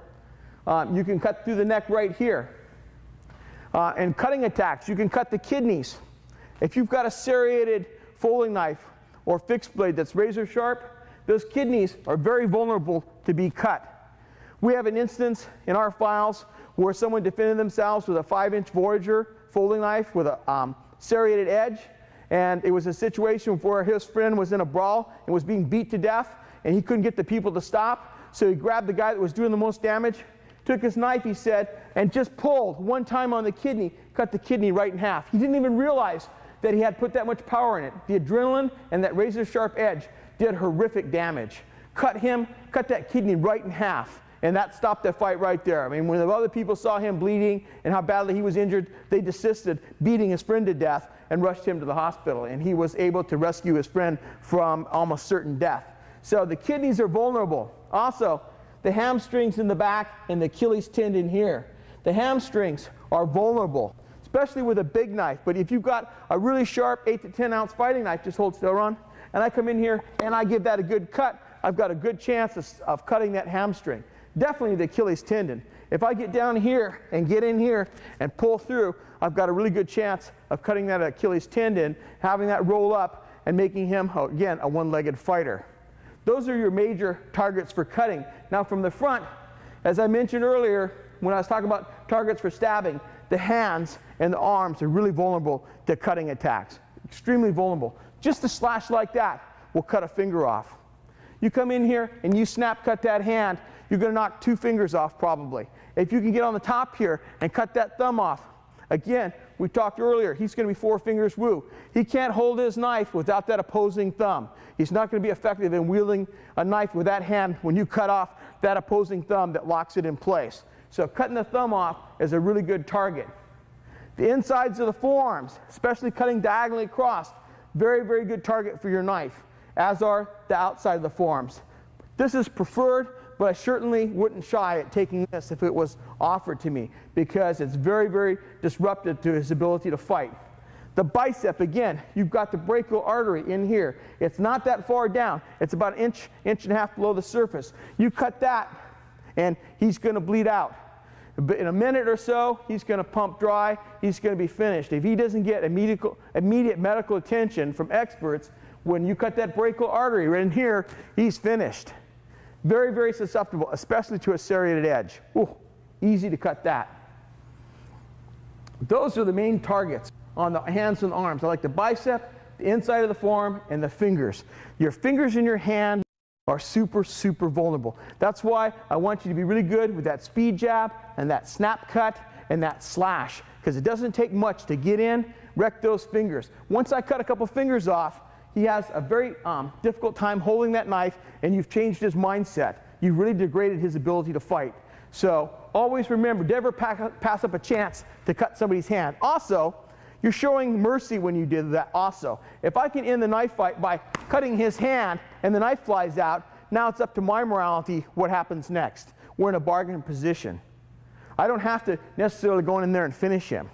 You can cut through the neck right here. And cutting attacks, you can cut the kidneys. If you've got a serrated folding knife or fixed blade that's razor sharp, those kidneys are very vulnerable to be cut. We have an instance in our files where someone defended themselves with a 5-inch Voyager folding knife with a serrated edge, and it was a situation where his friend was in a brawl and was being beat to death, and he couldn't get the people to stop, so he grabbed the guy that was doing the most damage, took his knife, he said, and just pulled one time on the kidney, cut the kidney right in half. He didn't even realize that he had put that much power in it. The adrenaline and that razor sharp edge did horrific damage. Cut that kidney right in half, and that stopped the fight right there. I mean, when the other people saw him bleeding and how badly he was injured, they desisted, beating his friend to death, and rushed him to the hospital, and he was able to rescue his friend from almost certain death. So the kidneys are vulnerable. Also, the hamstrings in the back and the Achilles tendon here. The hamstrings are vulnerable, especially with a big knife. But if you've got a really sharp 8 to 10 ounce fighting knife, just hold still, Ron, and I come in here and I give that a good cut, I've got a good chance of cutting that hamstring. Definitely the Achilles tendon. If I get down here and get in here and pull through, I've got a really good chance of cutting that Achilles tendon, having that roll up, and making him, again, a one-legged fighter. Those are your major targets for cutting. Now from the front, as I mentioned earlier, when I was talking about targets for stabbing, the hands and the arms are really vulnerable to cutting attacks. Extremely vulnerable. Just a slash like that will cut a finger off. You come in here and you snap cut that hand, you're going to knock 2 fingers off probably. If you can get on the top here and cut that thumb off, again, we talked earlier, he's going to be 4 fingers woo. He can't hold his knife without that opposing thumb. He's not going to be effective in wielding a knife with that hand when you cut off that opposing thumb that locks it in place. So cutting the thumb off is a really good target. The insides of the forearms, especially cutting diagonally across, very, very good target for your knife, as are the outside of the forearms. This is preferred, but I certainly wouldn't shy at taking this if it was offered to me, because it's very, very disruptive to his ability to fight. The bicep, again, you've got the brachial artery in here. It's not that far down. It's about an inch, inch and a half below the surface. You cut that, and he's going to bleed out. But in a minute or so, he's going to pump dry. He's going to be finished. If he doesn't get immediate medical attention from experts, when you cut that brachial artery right in here, he's finished. Very, very susceptible, especially to a serrated edge. Ooh, easy to cut that. Those are the main targets on the hands and arms. I like the bicep, the inside of the forearm, and the fingers. Your fingers in your hand are super, super vulnerable. That's why I want you to be really good with that speed jab and that snap cut and that slash, because it doesn't take much to get in, wreck those fingers. Once I cut a couple fingers off, he has a very difficult time holding that knife, and you've changed his mindset. You've really degraded his ability to fight. So always remember, never pass up a chance to cut somebody's hand. Also, you're showing mercy when you did that also. If I can end the knife fight by cutting his hand and the knife flies out, now it's up to my morality what happens next. We're in a bargain position. I don't have to necessarily go in there and finish him.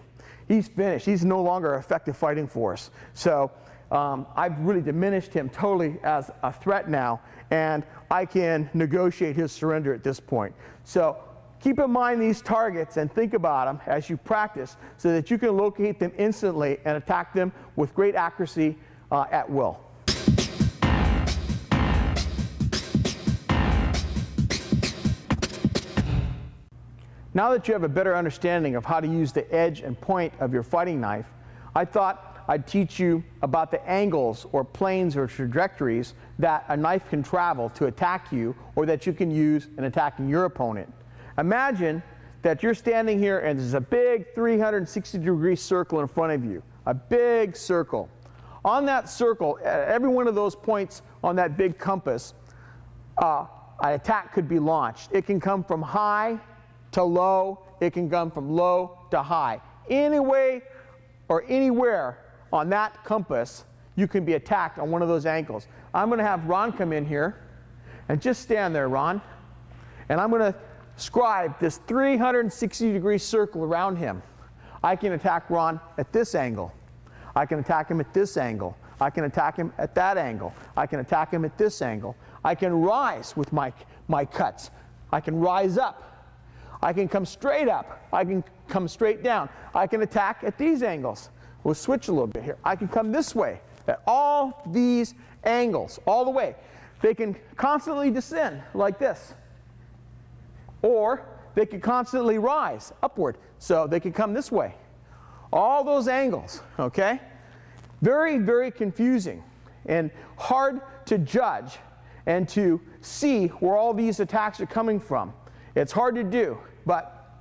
He's finished. He's no longer an effective fighting force. So I've really diminished him totally as a threat now, and I can negotiate his surrender at this point. So keep in mind these targets and think about them as you practice so that you can locate them instantly and attack them with great accuracy at will. Now that you have a better understanding of how to use the edge and point of your fighting knife, I thought I'd teach you about the angles or planes or trajectories that a knife can travel to attack you, or that you can use in attacking your opponent. Imagine that you're standing here and there's a big 360-degree circle in front of you, a big circle. On that circle, at every one of those points on that big compass, an attack could be launched. It can come from high to low. It can come from low to high. Any way or anywhere on that compass, you can be attacked on one of those angles. I'm going to have Ron come in here and just stand there, Ron. And I'm going to scribe this 360-degree circle around him. I can attack Ron at this angle. I can attack him at this angle. I can attack him at that angle. I can attack him at this angle. I can rise with my cuts. I can rise up. I can come straight up. I can come straight down. I can attack at these angles. We'll switch a little bit here. I can come this way at all these angles, all the way. They can constantly descend like this. Or they can constantly rise upward. So they can come this way. All those angles, okay? Very, very confusing and hard to judge and to see where all these attacks are coming from. It's hard to do, but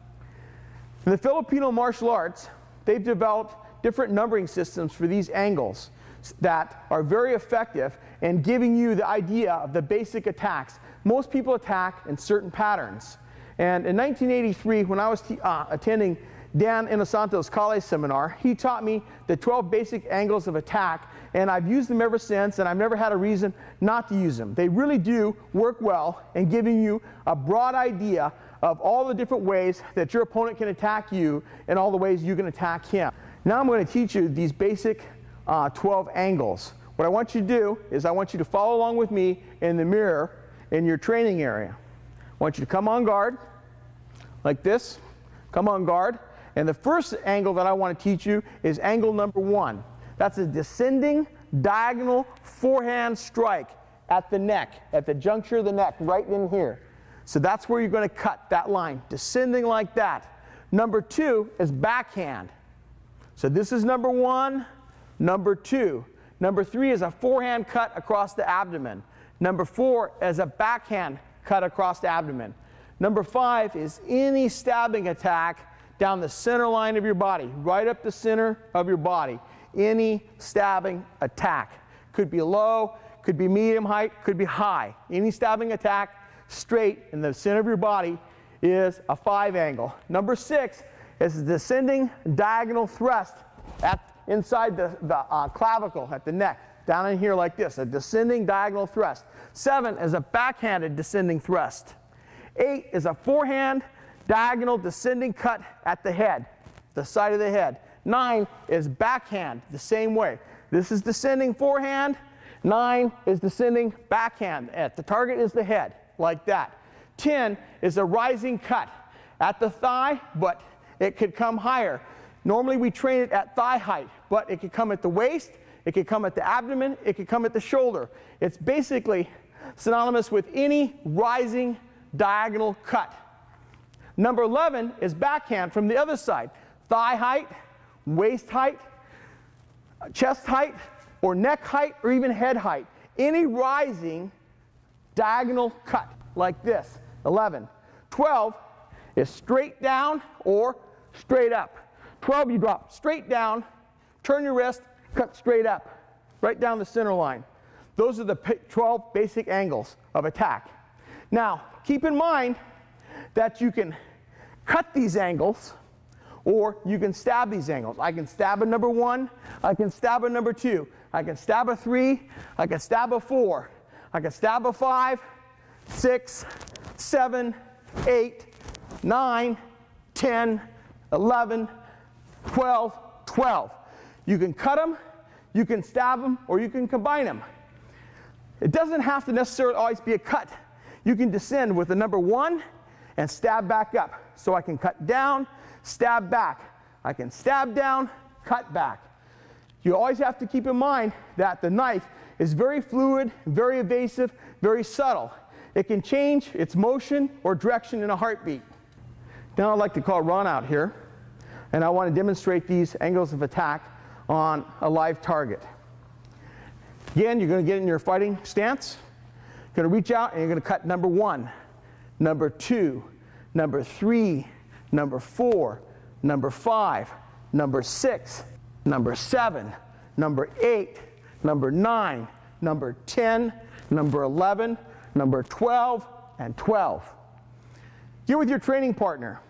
in the Filipino martial arts, they've developed different numbering systems for these angles that are very effective in giving you the idea of the basic attacks. Most people attack in certain patterns. And in 1983, when I was attending Dan Inosanto's college seminar, he taught me the 12 basic angles of attack, and I've used them ever since, and I've never had a reason not to use them. They really do work well in giving you a broad idea of all the different ways that your opponent can attack you and all the ways you can attack him. Now I'm going to teach you these basic 12 angles. What I want you to do is I want you to follow along with me in the mirror in your training area. I want you to come on guard like this. Come on guard. And the first angle that I want to teach you is angle number 1. That's a descending diagonal forehand strike at the neck, at the juncture of the neck, right in here. So that's where you're going to cut that line, descending like that. Number 2 is backhand. So this is number 1, number 2. Number 3 is a forehand cut across the abdomen. Number 4 is a backhand cut across the abdomen. Number 5 is any stabbing attack down the center line of your body, right up the center of your body. Any stabbing attack. Could be low, could be medium height, could be high. Any stabbing attack straight in the center of your body is a 5 angle. Number 6 is a descending diagonal thrust inside the clavicle at the neck, down in here like this, a descending diagonal thrust. 7 is a backhanded descending thrust. 8 is a forehand diagonal descending cut at the head, the side of the head. 9 is backhand, the same way. This is descending forehand. 9 is descending backhand. The target is the head, like that. 10 is a rising cut at the thigh, but it could come higher. Normally we train it at thigh height, but it could come at the waist, it could come at the abdomen, it could come at the shoulder. It's basically synonymous with any rising diagonal cut. Number 11 is backhand from the other side. Thigh height, waist height, chest height, or neck height, or even head height. Any rising diagonal cut like this. 11. 12 is straight down or straight up. 12, you drop straight down, turn your wrist, cut straight up, right down the center line. Those are the 12 basic angles of attack. Now, keep in mind that you can cut these angles or you can stab these angles. I can stab a number 1, I can stab a number 2, I can stab a 3, I can stab a 4, I can stab a 5, 6, 7, 8, 9, 10, 11, 12, 12. You can cut them, you can stab them, or you can combine them. It doesn't have to necessarily always be a cut. You can descend with the number 1 and stab back up. So I can cut down, stab back. I can stab down, cut back. You always have to keep in mind that the knife is very fluid, very evasive, very subtle. It can change its motion or direction in a heartbeat. Now I'd like to call Ron out here, and I want to demonstrate these angles of attack on a live target. Again, you're going to get in your fighting stance. You're going to reach out and you're going to cut number 1, number 2, number 3, number 4, number 5, number 6, number 7, number 8, number 9, number 10, number 11, number 12, and 12. Get with your training partner.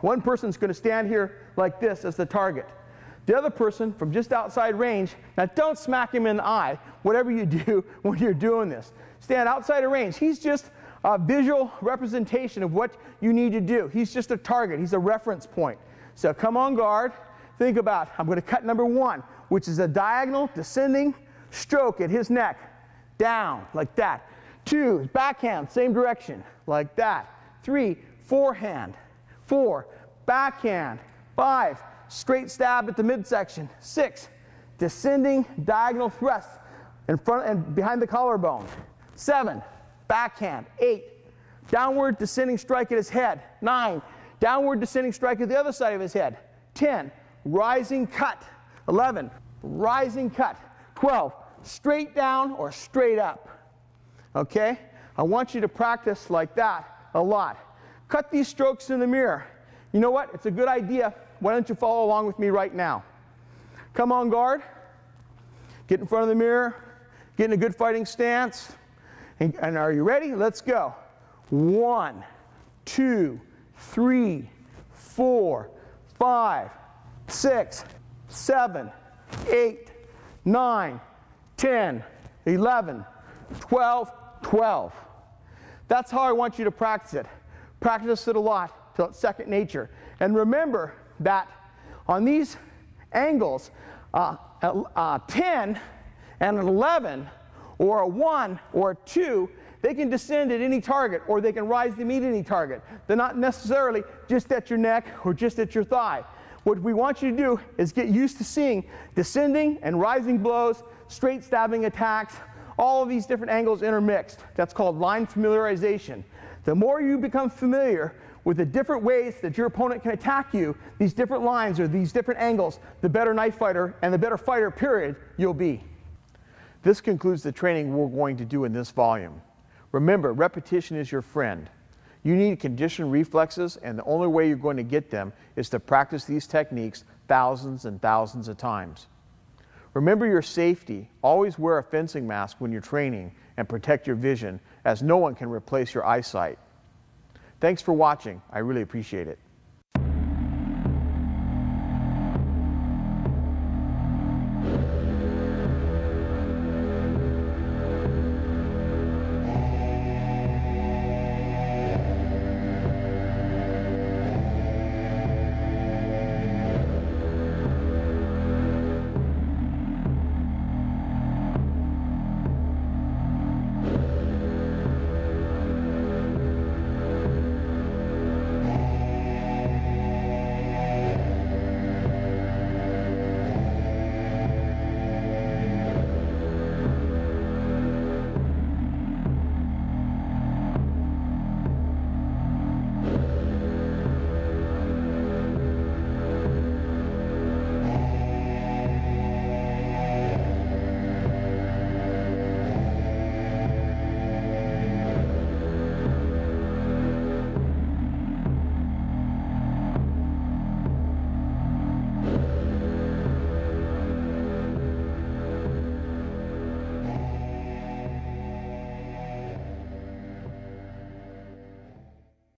One person's going to stand here like this as the target. The other person from just outside range, now don't smack him in the eye, whatever you do when you're doing this. Stand outside of range. He's just a visual representation of what you need to do. He's just a target. He's a reference point. So come on guard. Think about, I'm going to cut number 1, which is a diagonal descending stroke at his neck. Down, like that. 2, backhand, same direction, like that. 3, forehand. 4, backhand. 5, straight stab at the midsection. 6, descending diagonal thrust in front and behind the collarbone. 7, backhand. 8, downward descending strike at his head. 9, downward descending strike at the other side of his head. 10, rising cut. 11, rising cut. 12, straight down or straight up. Okay? I want you to practice like that a lot. Cut these strokes in the mirror. You know what? It's a good idea. Why don't you follow along with me right now? Come on guard. Get in front of the mirror. Get in a good fighting stance. And are you ready? Let's go. 1, 2, 3, 4, 5, 6, 7, 8, 9, 10, 11, 12, 12. That's how I want you to practice it. Practice it a lot till it's second nature. And remember that on these angles, 10 and an 11, or a 1 or a 2, they can descend at any target, or they can rise to meet any target. They're not necessarily just at your neck or just at your thigh. What we want you to do is get used to seeing descending and rising blows, straight stabbing attacks, all of these different angles intermixed. That's called line familiarization. The more you become familiar with the different ways that your opponent can attack you, these different lines or these different angles, the better knife fighter and the better fighter, period, you'll be. This concludes the training we're going to do in this volume. Remember, repetition is your friend. You need conditioned reflexes, and the only way you're going to get them is to practice these techniques thousands and thousands of times. Remember your safety. Always wear a fencing mask when you're training and protect your vision, as no one can replace your eyesight. Thanks for watching. I really appreciate it.